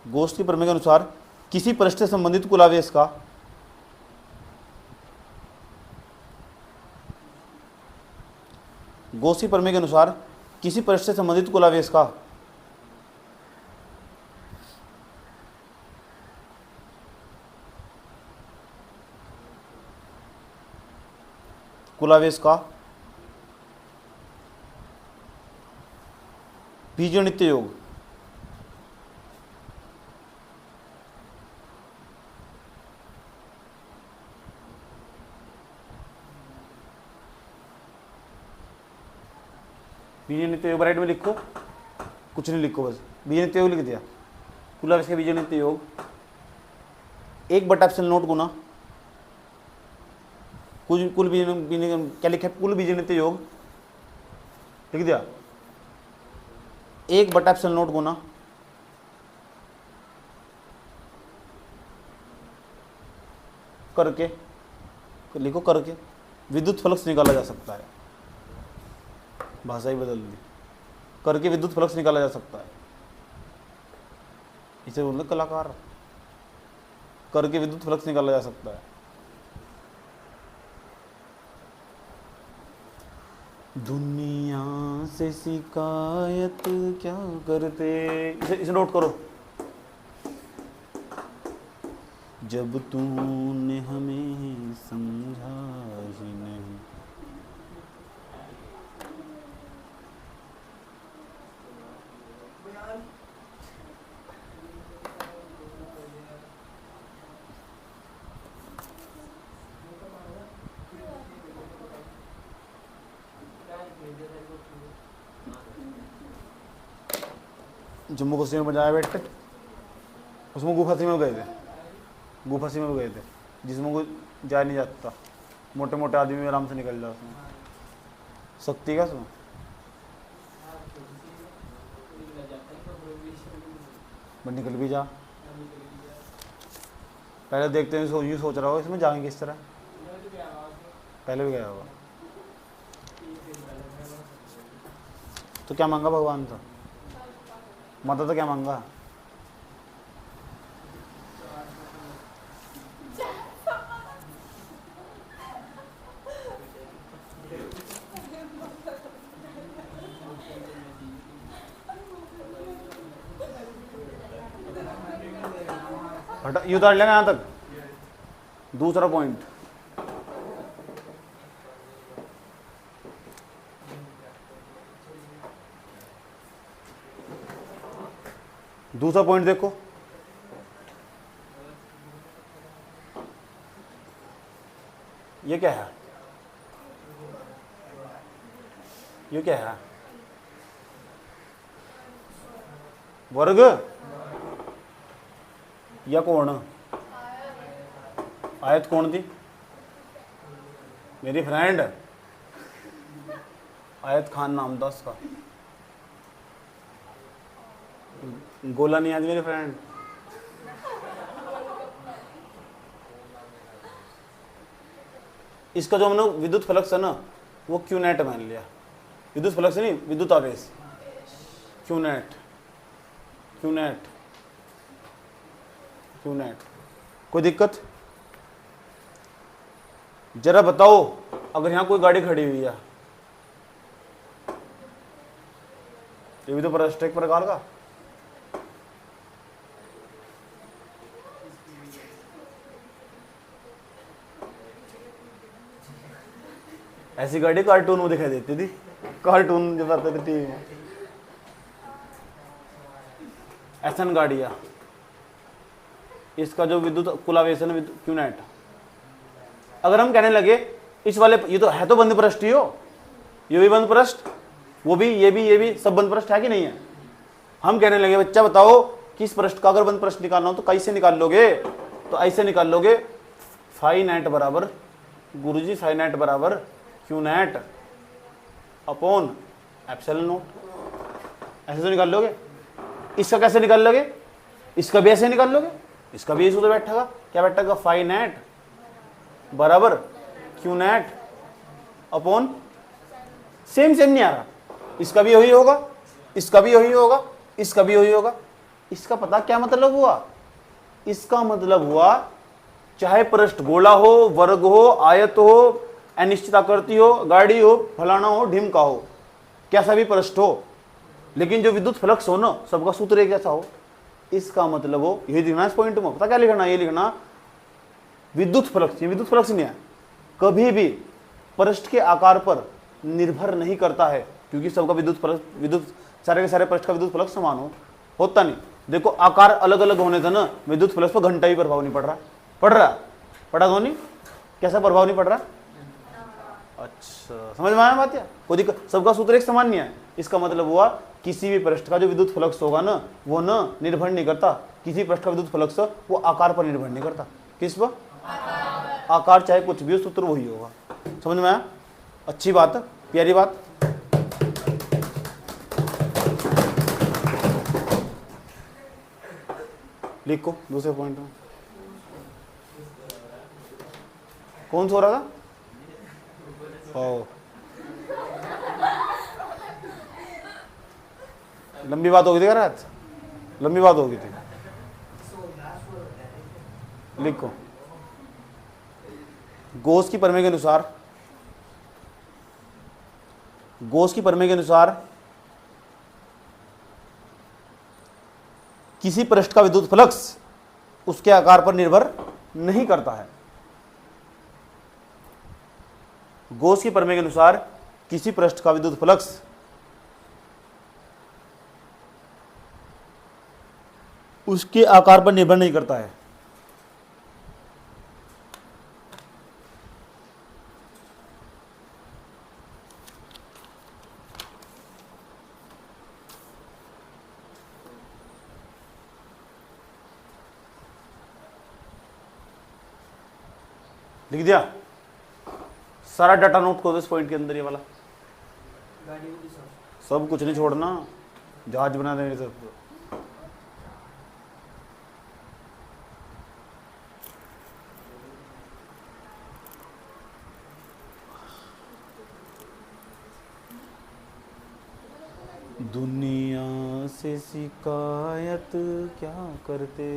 गॉस की प्रमेय के अनुसार किसी पृष्ठ से संबंधित कुल आवेश का गॉस की प्रमेय के अनुसार किसी पृष्ठ से संबंधित कुल आवेश का बीजगणितीय योग बीजगणितीय योग राइट में लिखो, कुछ नहीं लिखो, बस बीजगणितीय योग लिख दिया। कुल आवेश का बीजगणितीय योग 1 बटा एप्सिलॉन नॉट गुना कुल क्या लिखा है? कुल बीजगणितीय योग लिख दिया 1 बटा एप्सिलॉन नॉट गुना करके, लिखो करके विद्युत फ्लक्स निकाला जा सकता है। भाषा ही बदल दी, करके विद्युत फ्लक्स निकाला जा सकता है, इसे बोलते कलाकार। करके विद्युत फ्लक्स निकाला जा सकता है। दुनिया से शिकायत क्या करते, इसे नोट करो। जब तूने हमें समझा ही नहीं। जम्मू कश्मीर में जाया बेटे, उसमें गुफासी में गए थे, जिसमें कोई जा नहीं जाता, मोटे मोटे आदमी में आराम से निकल जाता उसमें। सकती क्या उसमें? बट निकल भी जा। पहले देखते हैं यूँ सोच रहा हो इसमें जाएंगे किस तरह, पहले भी गया होगा। तो क्या मांगा भगवान से? माता तो क्या मांगा? हटा, ये उतार लेना यहाँ तक। दूसरा पॉइंट, दूसरा पॉइंट देखो, ये क्या है, ये क्या है, वर्ग या कोण, आयत कोण थी मेरी फ्रेंड, आयत खान नाम था उसका, गोला नहीं आज मेरी फ्रेंड। इसका जो हमने विद्युत फ्लक्स है ना वो क्यू नेट मान लिया, विद्युत फ्लक्स नहीं विद्युत आवेश, Q net, Q net, Q net. कोई दिक्कत? जरा बताओ अगर यहां कोई गाड़ी खड़ी हुई है, ये भी तो प्रश्न एक प्रकार का, ऐसी गाड़ी कार्टून में दिखाई देती थी, कार्टून जब आते थे टीवी में, एसन गाड़िया, इसका जो विद्युत कुलावेशन है क्यू नेट। अगर हम कहने लगे इस वाले, ये तो है तो बंद पृष्ठ ही हो, ये भी बंद पृष्ठ, वो भी, ये भी सब बंद पृष्ठ है कि नहीं है। हम कहने लगे बच्चा बताओ कि इस पृष्ठ का अगर बंद पृष्ठ निकालना हो तो कैसे निकाल लोगे, तो ऐसे निकाल लोगे, फाई नेट बराबर, गुरुजी फाई नेट बराबर Q net upon epsilon not, ऐसे तो निकाल लोगे। इसका कैसे निकाल लोगे, इसका भी ऐसे निकाल लोगे, इसका भी यही सूत्र बैठेगा, क्या बैठेगा, फाई नेट बराबर क्यू नेट अपॉन, सेम नहीं आ रहा, इसका भी यही होगा, इसका भी यही होगा, इसका भी यही होगा। इसका पता क्या मतलब हुआ, इसका मतलब हुआ चाहे पृष्ठ गोला हो, वर्ग हो, आयत हो, अनिश्चित आकृति हो, गाड़ी हो, फलाना हो, ढिमका हो, कैसा भी पृष्ठ हो, लेकिन जो विद्युत फ्लक्स हो ना सबका सूत्र एक जैसा हो, इसका मतलब हो, यही लिखना इस पॉइंट में, पता क्या लिखना, ये लिखना विद्युत फ्लक्स, ये विद्युत फ्लक्स नहीं है, कभी भी पृष्ठ के आकार पर निर्भर नहीं करता है, क्योंकि सबका विद्युत सारे के सारे पृष्ठ का विद्युत फ्लक्स समान होता नहीं। देखो आकार अलग अलग होने से ना विद्युत फ्लक्स पर घंटा ही प्रभाव नहीं पड़ रहा, पड़ा तो नहीं, कैसा प्रभाव नहीं पड़ रहा। अच्छा समझ में आया बात, या कोई दिक्कत, सबका सूत्र एक समान नहीं है। इसका मतलब हुआ किसी भी पृष्ठ का जो विद्युत फ्लक्स होगा ना वो ना निर्भर नहीं करता, किसी पृष्ठ का विद्युत फ्लक्स वो आकार पर निर्भर नहीं करता, किस पर, आकार चाहे कुछ भी हो, सूत्र वही होगा। समझ में आया, अच्छी बात, प्यारी बात। लिखो दूसरे पॉइंट में कौन सो रहा था, लंबी बात होगी थी क्या रात, लंबी बात होगी थी। लिखो गोस की प्रमेय के अनुसार, गोस की प्रमेय के अनुसार किसी पृष्ठ का विद्युत फ्लक्स उसके आकार पर निर्भर नहीं करता है। गोस की प्रमेय के अनुसार किसी पृष्ठ का विद्युत फ्लक्स उसके आकार पर निर्भर नहीं करता है। लिख दिया, सारा डाटा नोट करो इस पॉइंट के अंदर, ये वाला सब कुछ नहीं छोड़ना, जहाज बना देंगे सब। दुनिया से शिकायत क्या करते,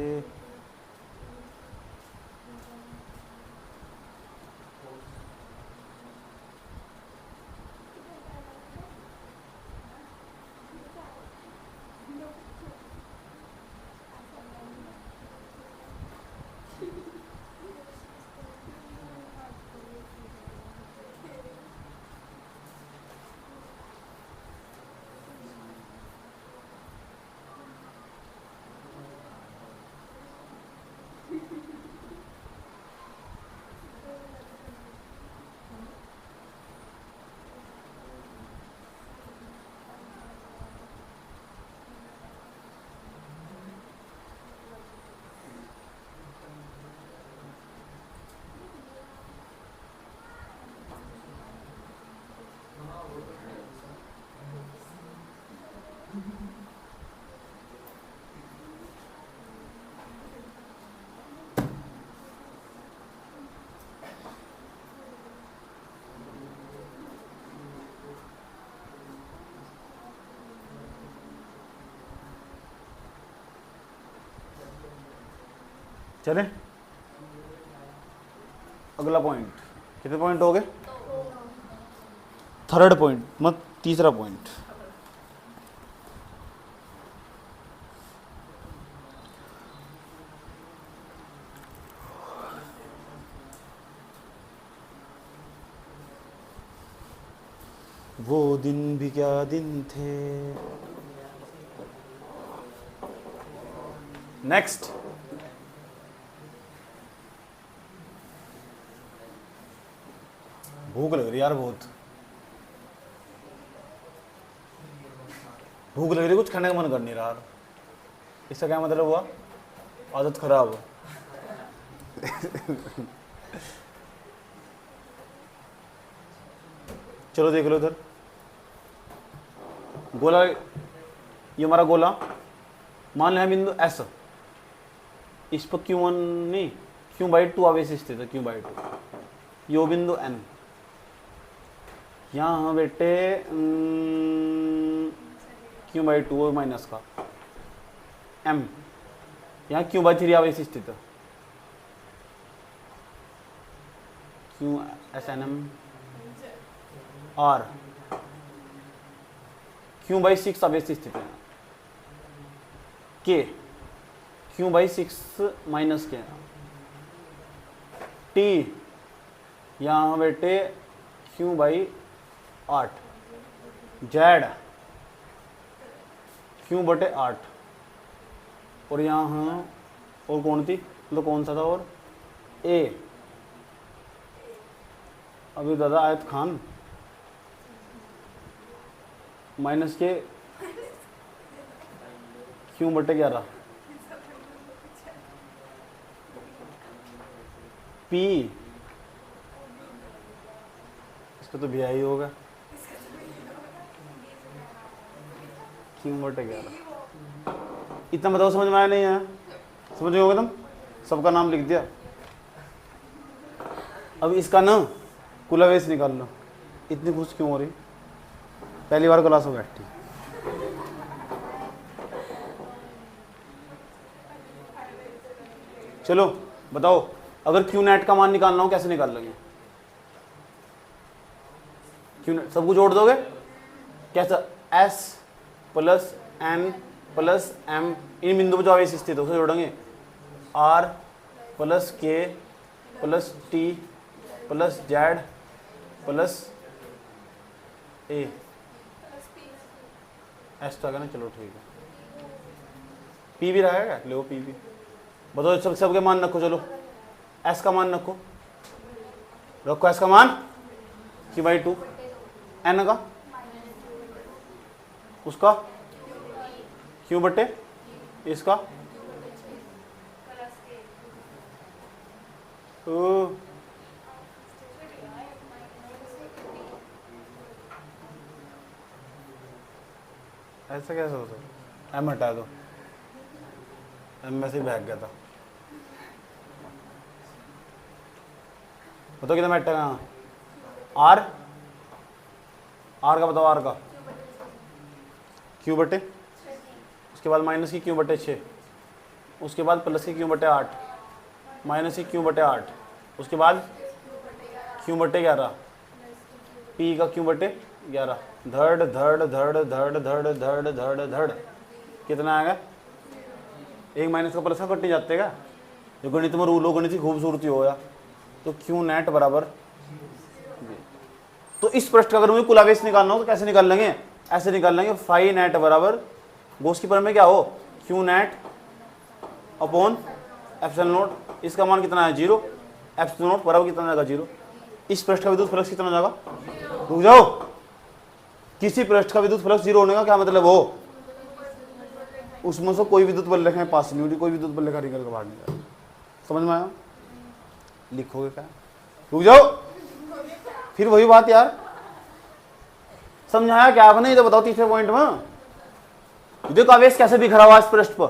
चले अगला पॉइंट, कितने पॉइंट हो गए? थर्ड पॉइंट, मत तीसरा पॉइंट। वो दिन भी क्या दिन थे। नेक्स्ट, भूख लग रही यार, बहुत भूख लग रही, कुछ खाने का मन कर नहीं रहा। इसका क्या मतलब हुआ? आदत खराब। चलो देख लो इधर गोला, ये हमारा गोला मान लें बिंदु एस, इस पर Q1 नहीं Q/2 आवेश स्थित है, Q/2 यो बिंदु N। यहाँ बेटे Q/2 माइनस का M, यहाँ Q/3 आवेश स्थित है, QSNM R Q/6 आवेश स्थित है, K Q/6 माइनस के T, यहाँ बेटे Q/8, Z Q/8, और यहाँ और कौन थी, तो कौन सा था, और A अभी दादा आयत खान माइनस के Q/11 P, इसका तो भी आई होगा Q/11। इतना बताओ, समझ में आया नहीं है? समझ गए होगे तुम, सबका नाम लिख दिया। अब इसका ना कुल आवेश निकाल लो। इतनी खुश क्यों हो रही? पहली बार क्लास में बैठी। चलो बताओ, अगर क्यू नेट का मान निकालना हो कैसे निकाल लोगे? क्यू नेट सबको जोड़ दोगे कैसा? S plus N plus M, इन बिंदु पर जो आवेश स्थित है उसे जोड़ेंगे। R plus K plus T plus Z plus A, S तो आ गया ना, चलो ठीक है। P भी रहेगा, लो P भी बताओ, सबके मान रखो। चलो S का मान रखो, S का मान Q/2, N का उसका Q/, इसका ऐसा कैसे हो सकता? M हटा दो, M में से भाग गया था। बताओ कितना हटेगा? R, R का बताओ, R का Q/, उसके बाद माइनस की Q/6, उसके बाद प्लस की Q/8, माइनस की Q/8, उसके बाद Q/11, P का Q/11, धड़ धड़ धड़ धड़ धड़ धड़ धड़ धड़, कितना आएगा? एक माइनस का प्लस का कट नहीं जाते का? जो गणित में रूल हो, गणित की खूबसूरती हो या तो Q नेट बराबर। तो इस पृष्ठ का अगर मुझे कुल आवेश निकालना हो तो कैसे निकाल लेंगे? ऐसे निकाल लेंगे, फाई नेट बराबर गोस की पर में क्या हो, Q net upon epsilon not. इसका मान कितना है? 0। एप्सिलॉन नॉट बराबर कितना जाएगा? 0। इस पृष्ठ का विद्युत फ्लक्स कितना जाएगा? रुक जाओ, किसी पृष्ठ का विद्युत फ्लक्स 0 होने का क्या मतलब हो? उसमें से कोई विद्युत बल रेखा पास नहीं होती, कोई विद्युत बल रेखा निकल कर बाहर नहीं जाएगा। समझ में आया? लिखोगे क्या? रुक जाओ, फिर वही बात यार, समझाया क्या आपने? ये तो बताओ तीसरे पॉइंट में। देखो आवेश कैसे बिखरा हुआ इस पृष्ठ पर,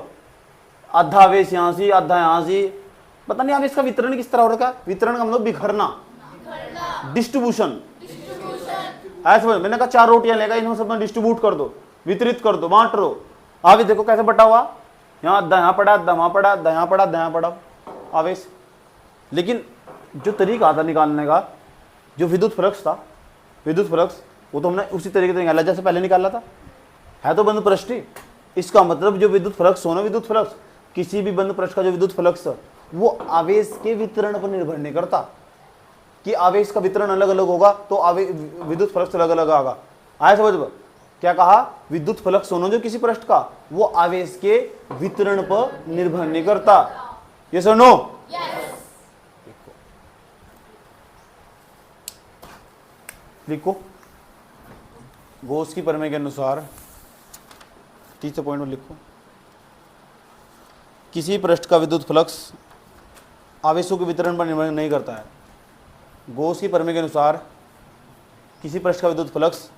आधा आवेश यहाँ से, आधा यहाँ से, पता नहीं आवेश का वितरण किस तरह हो रखा है। वितरण का मतलब बिखरना, डिस्ट्रीब्यूशन। ऐसा समझ, मैंने कहा 4 रोटियां लेगा, इन्हें सब में डिस्ट्रीब्यूट कर दो, वितरित कर दो, बांट दो। आप देखो कैसे बटा हुआ, यहाँ आधा यहाँ पड़ा, आधा वहां पड़ा, आधा यहाँ पड़ा, आधा यहाँ पड़ा। आवेश। लेकिन जो तरीका था निकालने का, जो विद्युत फ्लक्स था, विद्युत फ्लक्स, वो तो हमने उसी तरीके से निकाला जैसे पहले निकाला था, है तो बंद पृष्ठ ही। इसका मतलब जो विद्युत फ्लक्स हो ना, विद्युत फ्लक्स, किसी भी बंद पृष्ठ का जो विद्युत फ्लक्स वो आवेश के वितरण पर निर्भर नहीं करता कि आवेश का वितरण अलग अलग होगा तो विद्युत फ्लक्स अलग अलग आएगा। आया समझ में? क्या कहा? विद्युत फ्लक्स होना जो किसी पृष्ठ का, वो आवेश के वितरण पर निर्भर नहीं करता। यस और नो? लिखो, गॉस की प्रमेय के अनुसार, तीसरे पॉइंट में लिखो, किसी पृष्ठ का विद्युत फ्लक्स आवेशों के वितरण पर निर्भर नहीं करता है। गॉस की प्रमेय के अनुसार किसी पृष्ठ का विद्युत फ्लक्स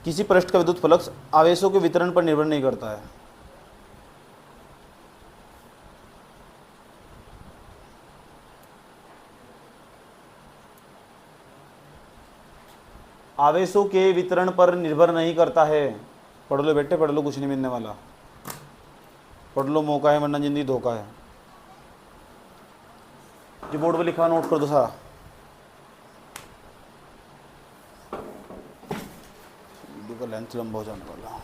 किसी पृष्ठ का विद्युत फ्लक्स आवेशों के वितरण पर निर्भर नहीं करता है। आवेशों के वितरण पर निर्भर नहीं करता है। पढ़ लो बेटे, पढ़ लो, कुछ नहीं मिलने वाला, पढ़ लो, मौका है वरना जिंदगी धोखा है। जो बोर्ड पे लिखा नोट कर दो सारा। वीडियो का लेंथ लंबा हो जाने वाला।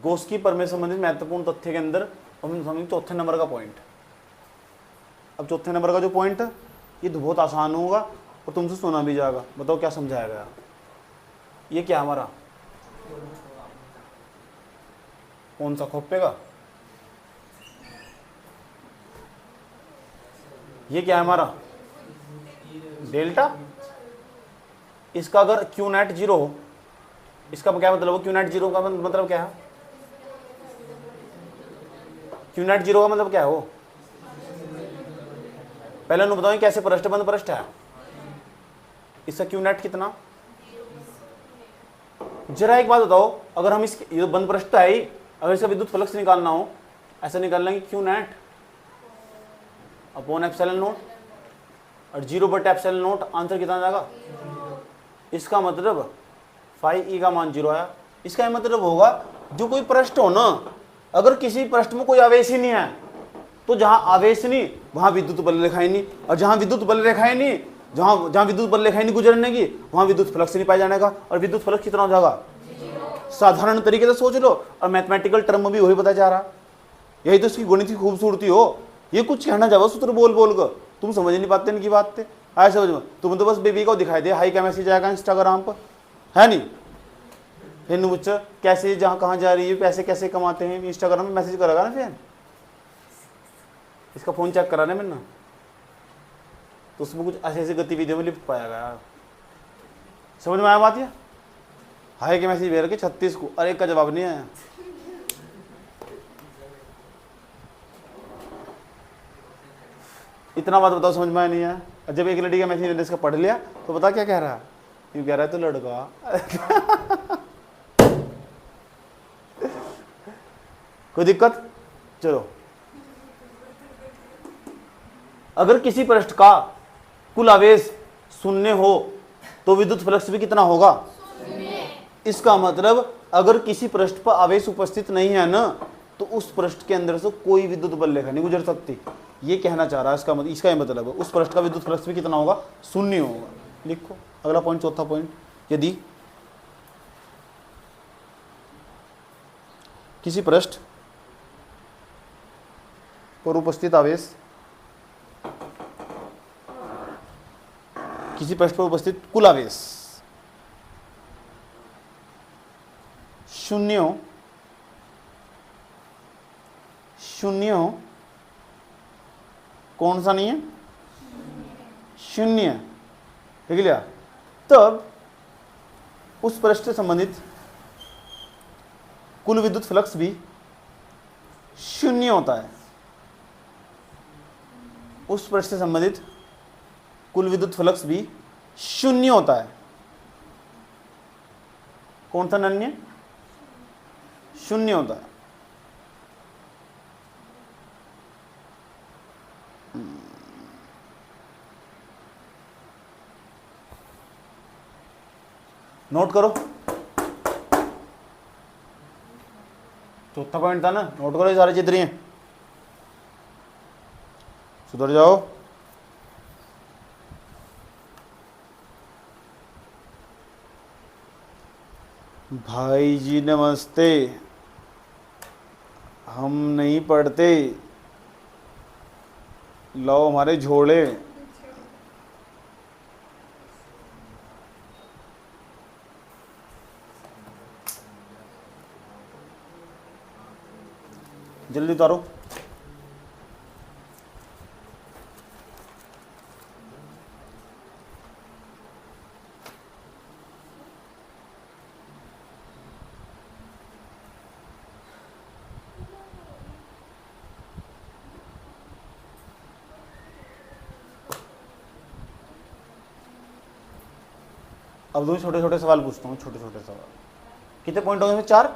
गॉस की प्रमेय संबंधित महत्वपूर्ण तथ्य के अंदर हम समझेंगे चौथे नंबर का पॉइंट। अब चौथे नंबर का जो पॉइंट है ये तो बहुत आसान होगा और तुमसे सुना भी जाएगा। बताओ क्या समझाया गया? ये क्या हमारा कौन सा खोपे का? ये क्या है हमारा डेल्टा। इसका अगर क्यू नेट जीरो हो, इसका क्या मतलब हो? क्यू नेट जीरो का मतलब क्या है? क्यू नेट जीरो का मतलब क्या हो? पहले उन्हें बताओ कैसे पृष्ठ बंद पृष्ठ है, इसका क्यू नेट कितना? जरा एक बात बताओ, अगर हम इस ये बंद पृष्ठ है ही, अगर इसका विद्युत फ्लक्स निकालना हो, ऐसा निकालना कि Q net upon epsilon note और 0/एप्सिलॉन नोट, आंसर कितना जाएगा? इसका मतलब फाई ई का मान 0 आया। इसका मतलब होगा जो कोई पृष्ठ हो ना, अगर किसी पृष्ठ में कोई आवेश ही नहीं है तो जहां आवेश नहीं वहां विद्युत बल रेखाएं नहीं, और जहां विद्युत बल रेखाएं नहीं, जहां विद्युत बल रेखाएं नहीं गुजरने की, वहां विद्युत फ्लक्स नहीं पाया जाने का। और विद्युत फ्लक्स कितना हो जाएगा? साधारण तरीके से सोच लो, और मैथमेटिकल टर्म में भी वही बताया जा रहा। यही तो इसकी गणित की खूबसूरती हो। ये कुछ कहना चाहो सूत्र बोल बोल कर तुम समझ नहीं पाते इनकी बात थे। आए समझ में? तुम तो बस बेबी को दिखाई दे, हाई का मैसेज आएगा इंस्टाग्राम पर, है नहीं? फिर मुझसे कैसे जहाँ कहाँ जा रही है, पैसे कैसे कमाते हैं, इंस्टाग्राम में मैसेज करेगा ना। फिर इसका फ़ोन चेक करा ना मैंने, तो उसमें कुछ ऐसी ऐसी गतिविधियों में लिप्त पाया गया। समझ में आया बात? ये हाय के मैसेज भेज के 36 को, अरे एक का जवाब नहीं आया। इतना बात बताओ समझ में आया नहीं आया? जब एक लड़की का मैसेज इसका पढ़ लिया तो बता क्या कह रहा है? यूँ कह रहा है तो लड़का कोई दिक्कत? चलो, अगर किसी पृष्ठ का कुल आवेश शून्य हो तो विद्युत फ्लक्स भी कितना होगा? इसका मतलब अगर किसी पृष्ठ पर आवेश उपस्थित नहीं है ना, तो उस पृष्ठ के अंदर से कोई विद्युत बल रेखा नहीं गुजर सकती। ये कहना चाह रहा है इसका ये मतलब है उस पृष्ठ का विद्युत फ्लक्स भी कितना होगा? शून्य होगा। लिखो अगला पॉइंट, चौथा पॉइंट, यदि किसी पृष्ठ पर उपस्थित आवेश, किसी पृष्ठ पर उपस्थित कुल आवेश शून्य हो, कौन सा नहीं है? शून्य, ठीक लिया? तब उस पृष्ठ से संबंधित कुल विद्युत फ्लक्स भी शून्य होता है। उस पृष्ठ से संबंधित कुल विद्युत फ्लक्स भी शून्य होता है। कौन सा नन्य? शून्य होता है। नोट करो, चौथा पॉइंट था ना, नोट करो ये सारे चित्र हैं, सुधर जाओ। भाई जी नमस्ते, हम नहीं पढ़ते, लो हमारे झोले। जल्दी उतारो। अब दो छोटे छोटे सवाल पूछता हूँ, छोटे छोटे सवाल। कितने पॉइंट हो गए? 4।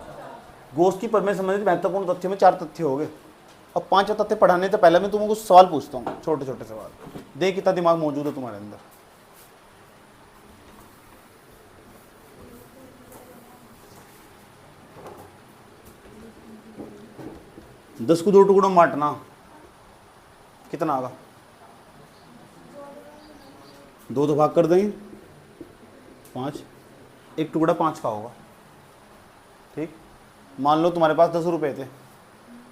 गोष्ठी प्रमेय संबंधित महत्वपूर्ण तथ्य में 4 तथ्य हो गए। अब 5 तथ्य पढ़ाने से पहले मैं तुमको कुछ सवाल पूछता हूँ, छोटे छोटे सवाल। देख कितना दिमाग मौजूद है तुम्हारे अंदर। दस को 2 टुकड़ों में बांटना कितना आगा? 2 तो भाग कर देंगे, 5। एक टुकड़ा 5 का होगा, ठीक। मान लो तुम्हारे पास 10 रुपए थे,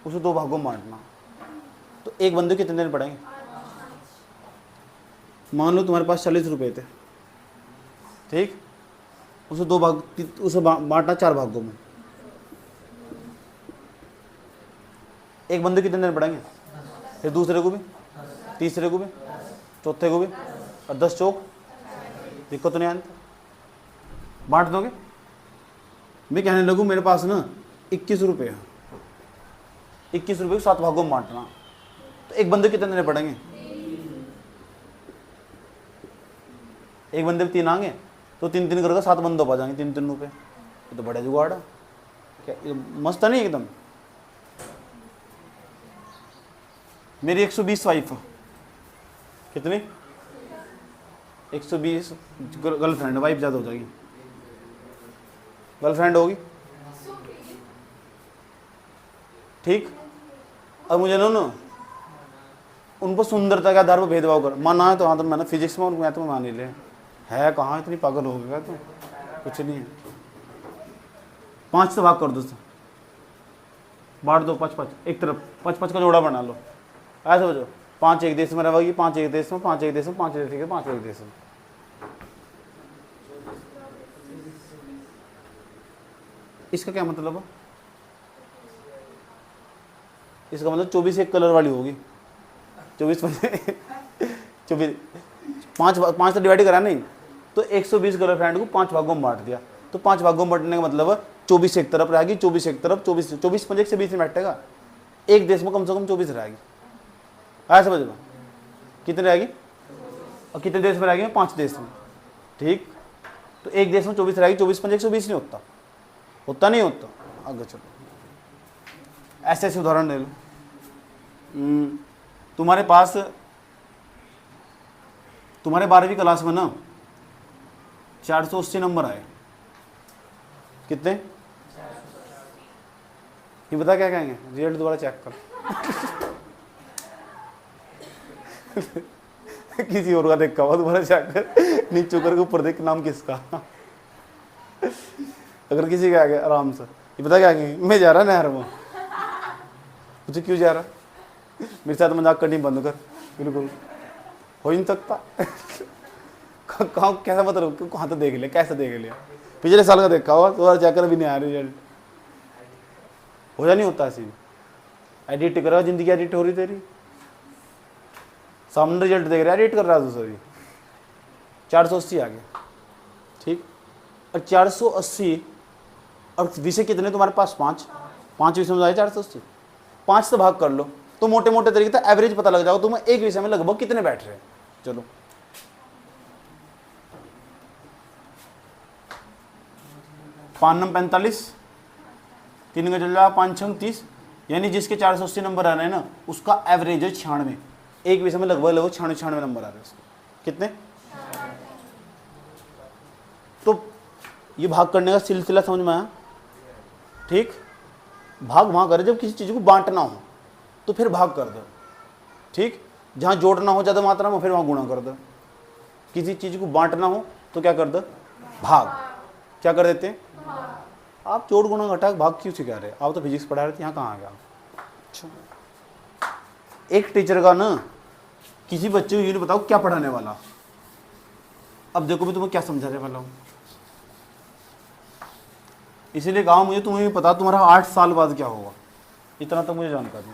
उसे 2 भागों में बांटना, तो एक बंदे कितने दिन पड़ेंगे? मान लो तुम्हारे पास 40 रुपए थे, ठीक। उसे बांटना 4 भागों में, एक बंदे कितने दिन पड़ेंगे? फिर दूसरे को भी, तीसरे को भी, चौथे को भी, और 10 चौक, दिक्कत तो नहीं आती, बांट दोगे। मैं कहने लगूँ मेरे पास ना 21 रुपये है, 21 रुपये को 7 भागों में बांटना, तो एक बंदे कितने देने पड़ेंगे? एक बंदे में 3 आएंगे तो 3-3 करके 7 बंदों पा जाएंगे, 3-3 रुपये। ये तो बड़ा जुगाड़ है, क्या मस्त है नहीं एकदम। मेरी 120 वाइफ है, कितनी? 120 गर्लफ्रेंड, वाइफ ज़्यादा हो जाएगी, गर्लफ्रेंड होगी, ठीक। अब मुझे ना उन पर सुंदरता के आधार पर भेदभाव कर माना है, तो हाँ तो मैंने फिजिक्स में और मैथ में मान ही ले, है कहाँ इतनी पागल हो गया तो कुछ नहीं है। 5 से भाग कर दो, बांट दो 5-5, एक तरफ 5-5 का जोड़ा बना लो, ऐसे बचो। 5 एक देश में रहेगी, 5 एक देश में, 5 एक देश में, 5 एक देश में, 5 एक देश में। इसका क्या मतलब है? इसका मतलब 24 एक कलर वाली होगी, 24 5 तो डिवाइड करा नहीं, तो 120 गर्लफ्रेंड को 5 भागों में बांट दिया, तो 5 भागों में बांटने का मतलब 24 एक तरफ रहेगी, 24 एक तरफ, 24 पंजे से 20 में बैठेगा, एक देश में कम से कम 24 रहेगी, ऐसा समझ लो। कितने रहेगी? और कितने देश में रहेगी? 5 देश में, ठीक। तो एक देश में 24 रहेगी, 24 पंजे 120 नहीं होता, होता नहीं होता। आगे चलो, ऐसे ऐसे उदाहरण ले लो। तुम्हारे पास तुम्हारे 12वीं क्लास में ना 480 नंबर आए, कितने? ये बता क्या कहेंगे? रिजल्ट दोबारा चेक कर। किसी और का देखा हुआ दोबारा चेक कर, नीचे करके ऊपर देख नाम किसका। अगर किसी का आ गया आराम से, ये पता क्या कहेंगे? मैं जा रहा नहर में। मुझे क्यों जा रहा? मेरे साथ मजाक करनी बंद कर, बिल्कुल हो ही नहीं सकता। कहाँ कैसा मतलब, कहाँ तो देख लिया, कैसे देख लिया? पिछले साल का देखा हुआ, दोबारा चेक कर भी नहीं आ रहा रिजल्ट। हो जा नहीं होता ऐसे, एडिट करा, जिंदगी एडिट हो रही तेरी, सामने रिजल्ट देख रहा है, एडिट कर रहा है दूसरी। 480 आ गया, ठीक। और 480 और विषय कितने तुम्हारे पास? 5 विषय में आए 480, 5 से भाग कर लो, तो मोटे मोटे तरीके से एवरेज पता लग जाएगा तुम्हें एक विषय में लगभग कितने बैठ रहे हैं। चलो, पाँच नम 45, 3 का चल रहा 5 6 30, यानी जिसके 480 नंबर आ रहे हैं ना, उसका एवरेज है 96, एक विषय में लगभग 96 नंबर आ रहे हैं उसके। कितने? तो ये भाग करने का सिलसिला समझ में आया? ठीक, भाग वहाँ करे जब किसी चीज़ को बांटना हो तो फिर भाग कर दो। ठीक, जहाँ जोड़ना हो ज़्यादा मात्रा में फिर वहाँ गुणा कर दो। किसी चीज़ को बांटना हो तो क्या कर दो? भाग। क्या कर देते हैं? आप जोड़ गुणा घटा भाग क्यों सिखा रहे? आप तो फिजिक्स पढ़ा रहे थे, यहाँ कहाँ आ गया? अच्छा, एक टीचर का ना किसी बच्चे को ये नहीं बताओ क्या पढ़ाने वाला। अब देखो मैं तुम्हें क्या समझाने वाला हूँ, इसीलिए कहा मुझे तुम्हें भी पता तुम्हारा 8 साल बाद क्या होगा, इतना तो मुझे जानकारी।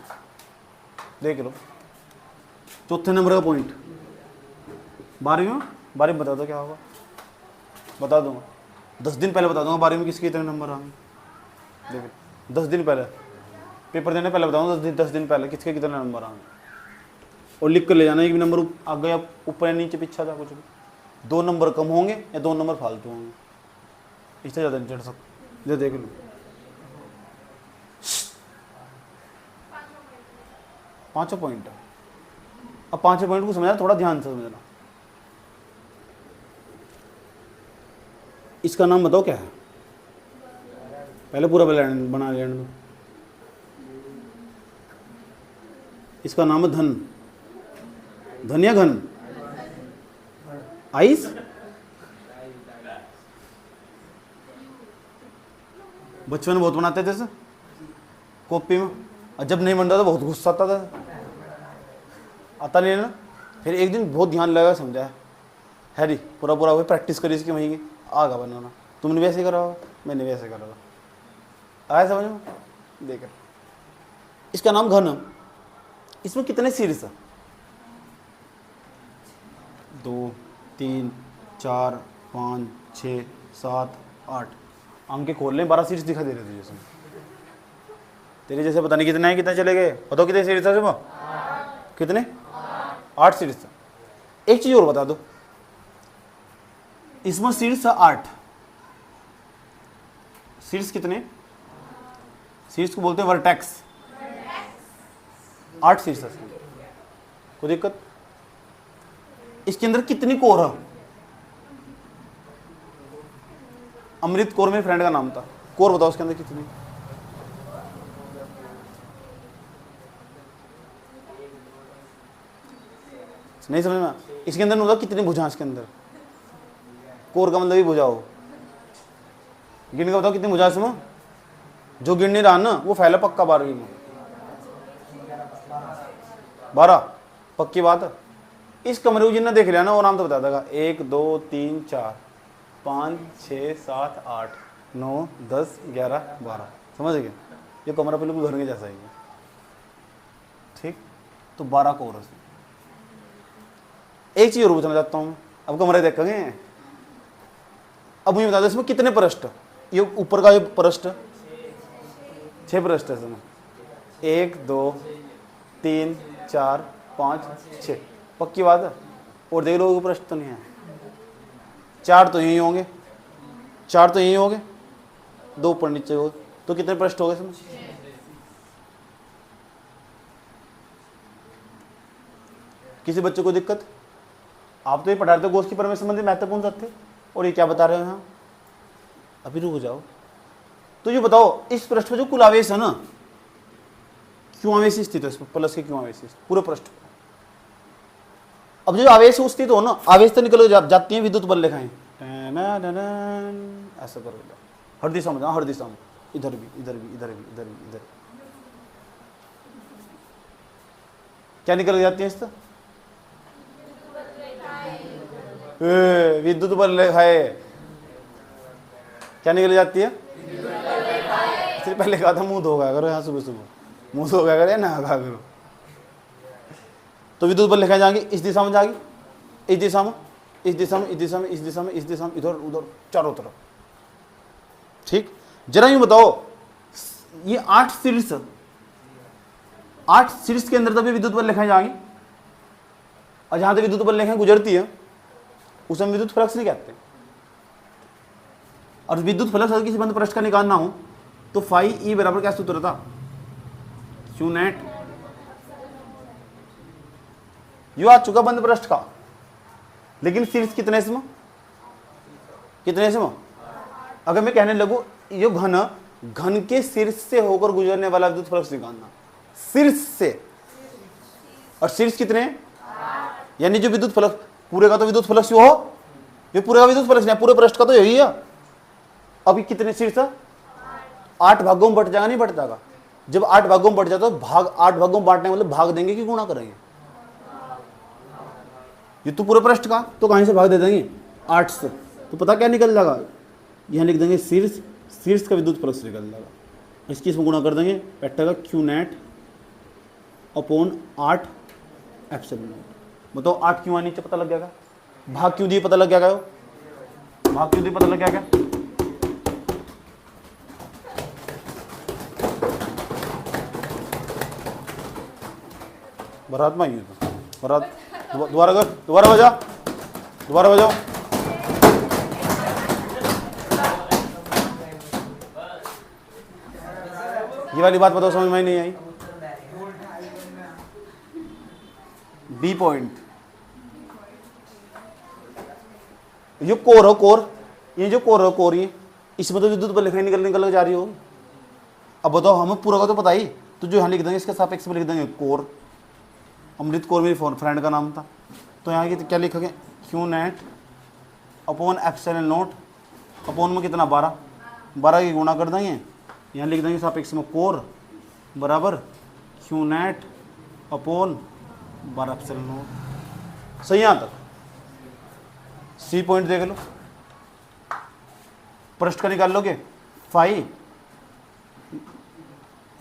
देख लो चौथे नंबर का पॉइंट 12वीं में बता दो क्या होगा, बता दूंगा 10 दिन पहले बता दूंगा 12वीं में किसके इतने नंबर आएंगे। देखो 10 दिन पहले पेपर देने पहले बताऊंगा 10 दिन पहले किसके कितने नंबर आएंगे, और लिख कर ले जाना एक भी नंबर आ गया ऊपर या नीचे पीछा था कुछ भी, 2 नंबर कम होंगे या 2 नंबर फालतू होंगे, इससे ज़्यादा नहीं चढ़ सकते। ये देख लो 5 पॉइंट। अब 5 पॉइंट को समझना, थोड़ा ध्यान से समझना। इसका नाम बताओ क्या है? पहले पूरा बना लेने दो। इसका नाम है धन। धन या घन? आइस? बचपन में बहुत बनाते थे सर कॉपी में, और जब नहीं बनता था बहुत गुस्सा आता था, आता नहीं है ना। फिर एक दिन बहुत ध्यान लगा समझा हैरी पूरा हुआ, प्रैक्टिस करी इसकी वहीं की आगा बनाना। तुमने वैसे करा होगा, मैंने वैसे करा होगा, आया समझ में? देख इसका नाम घन। इसमें कितने शीर्ष? 2 3 4 5 6 7 8 अंक खोल लें, 12 शीर्ष दिखा दे रहे थे जैसे तेरे जैसे, पता नहीं कितने हैं, कितने चले गए बताओ, कितने शीर्ष था सुबह? कितने? 8 शीर्ष। एक चीज और बता दो, इसमें शीर्ष 8, शीर्ष कितने? शीर्ष को बोलते हैं वर्टेक्स। 8 शीर्ष कोई दिक्कत? इसके अंदर कितनी कोर है? अमृत कौर मेरे फ्रेंड का नाम था, कोर बताओ उसके अंदर कितनी? नहीं समझ में? इसके अंदर बताओ कितनी भुजा? इसके अंदर कोर का मतलब ही भुजा हो, गिन के बताओ कितनी भुजा इसमें? जो गिन नहीं रहा ना वो फैला पक्का 12वीं में 12 पक्की बात है। इस कमरे को जिन्ना देख लिया ना वो नाम तो बता देगा। 1 2 3 4 5 6 7 8 9 10 11 12 समझ गए? ये कमरा बिल्कुल घर के जैसा ही है। ठीक, तो 12 कोरस। एक चीज और पूछना चाहता हूँ, अब कमरे देखेंगे। अब मुझे बता दो इसमें कितने पृष्ठ? ये ऊपर का ये पृष्ठ 6 पृष्ठ है इसमें। 1 2 3 4 5 6 पक्की बात है। और देख लो पृष्ठ तो नहीं है, 4 तो यही होंगे, 4 तो यही होंगे, 2 ऊपर नीचे हो, तो कितने पृष्ठ हो गए इसमें? किसी बच्चे को दिक्कत? आप तो ये पढ़ा रहे थे गोष्ठी की परमेश्वर संबंधी महत्वपूर्ण तथ्य, और ये क्या बता रहे हो यहाँ? अभी रुक जाओ। तो ये बताओ इस पृष्ठ पर जो कुल आवेश है ना, क्यों आवेश स्थित है इसमें? प्लस के क्यों आवेश पूरे पृष्ठ? अब जो आवेश स्थित हो ना, आवेश तो निकल जाती है विद्युत बल रेखाएं ऐसा कर हर दिशा में, हर दिशा में, इधर भी इधर भी इधर भी इधर भी इधर। क्या निकल जाती है इससे? विद्युत बल रेखाएं। क्या निकल जाती है? सिर्फ पहले कहा था मुंह धो गया करो, यहाँ सुबह मुंह धो गया करो, ना खा करो। तो विद्युत बल रेखाएं जाएंगी इस दिशा में, जाएगी इस दिशा में, इस दिशा में, इस दिशा में, इस दिशा में, इस दिशा में, इधर उधर चारों तरफ। ठीक, जरा यूं बताओ ये 8 शीर्ष, 8 शीर्ष के अंदर तभी विद्युत बल रेखाएं जाएंगी, और जहां तक विद्युत बल रेखाएं गुजरती है उसे हम विद्युत फ्लक्स नहीं कहते। और विद्युत फ्लक्स अगर किसी बंद पृष्ठ का निकालना हो तो फाई ई बराबर क्या सूत्र था? Q net. यू आ चुका बंद पृष्ठ का, लेकिन शीर्ष कितने इसमें? कितने इसमें? अगर मैं कहने लगूं ये घन के शीर्ष से होकर गुजरने वाला विद्युत फ्लक्स निकालना, शीर्ष से, और शीर्ष कितने हैं? यानी जो विद्युत फ्लक्स पूरे का तो विद्युत फ्लक्स हो, ये पूरे का विद्युत फ्लक्स नहीं, पूरे पृष्ठ का तो यही है। अभी कितने शीर्ष है? 8 भागों में बट जाएगा, नहीं बट जाएगा? जब 8 भागों में बट जाता तो भाग 8 भागों में बांटने मतलब भाग देंगे कि गुणा करेंगे? ये तो पूरे पृष्ठ का, तो कहीं से भाग दे देंगे? 8 से। तो पता क्या निकल जाएगा? यहाँ लिख देंगे शीर्ष, शीर्ष का विद्युत फ्लक्स निकल जाएगा, इसकी इसमें गुणा कर देंगे, बैठेगा Q net upon 8 epsilon not. बताओ 8 क्यों नीचे पता लग जाएगा? भाग क्यों दिए पता लग जाएगा? भाग क्यों दिए पता लग जाएगा? बरात में आई है तो बरात दोबारा कर, दोबारा बजाओ, दोबारा बजाओ। ये वाली बात बताओ, समझ में नहीं आई? बी पॉइंट, ये कोर हो, कोर, ये जो कोर हो, कोर, ये इसमें तो विद्युत बल निकल निकल जा रही होगी। अब बताओ, हमें पूरा का तो पता ही, तो जो यहाँ लिख देंगे इसके सापेक्ष में लिख देंगे कोर। अमृत कौर मेरी फ्रेंड का नाम था, तो यहाँ की क्या लिखोगे? Q net upon epsilon not upon में कितना 12 की गुणा कर देंगे, यहाँ लिख देंगे सापेक्ष में कोर बराबर Q net upon 12 epsilon not. सही यहाँ तक? सी पॉइंट देख लो, पृष्ठ का निकाल लोगे फाई,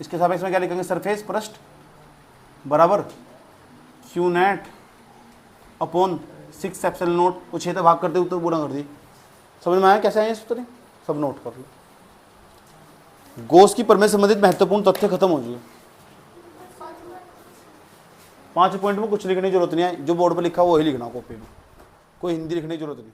इसके सापेक्ष में क्या लिखेंगे? सरफेस पृष्ठ बराबर Q net upon 6 epsilon not को 6 से भाग करते उत्तर गुणा कर दी। समझ में आया कैसे आए सूत्र? सब नोट कर लो। गॉस की प्रमेय से संबंधित महत्वपूर्ण तथ्य खत्म हो चुके। 5 पॉइंट में कुछ लिखने की जरूरत नहीं है, जो बोर्ड पर लिखा वो वही लिखना कॉपी में, कोई हिंदी लिखने की जरूरत नहीं।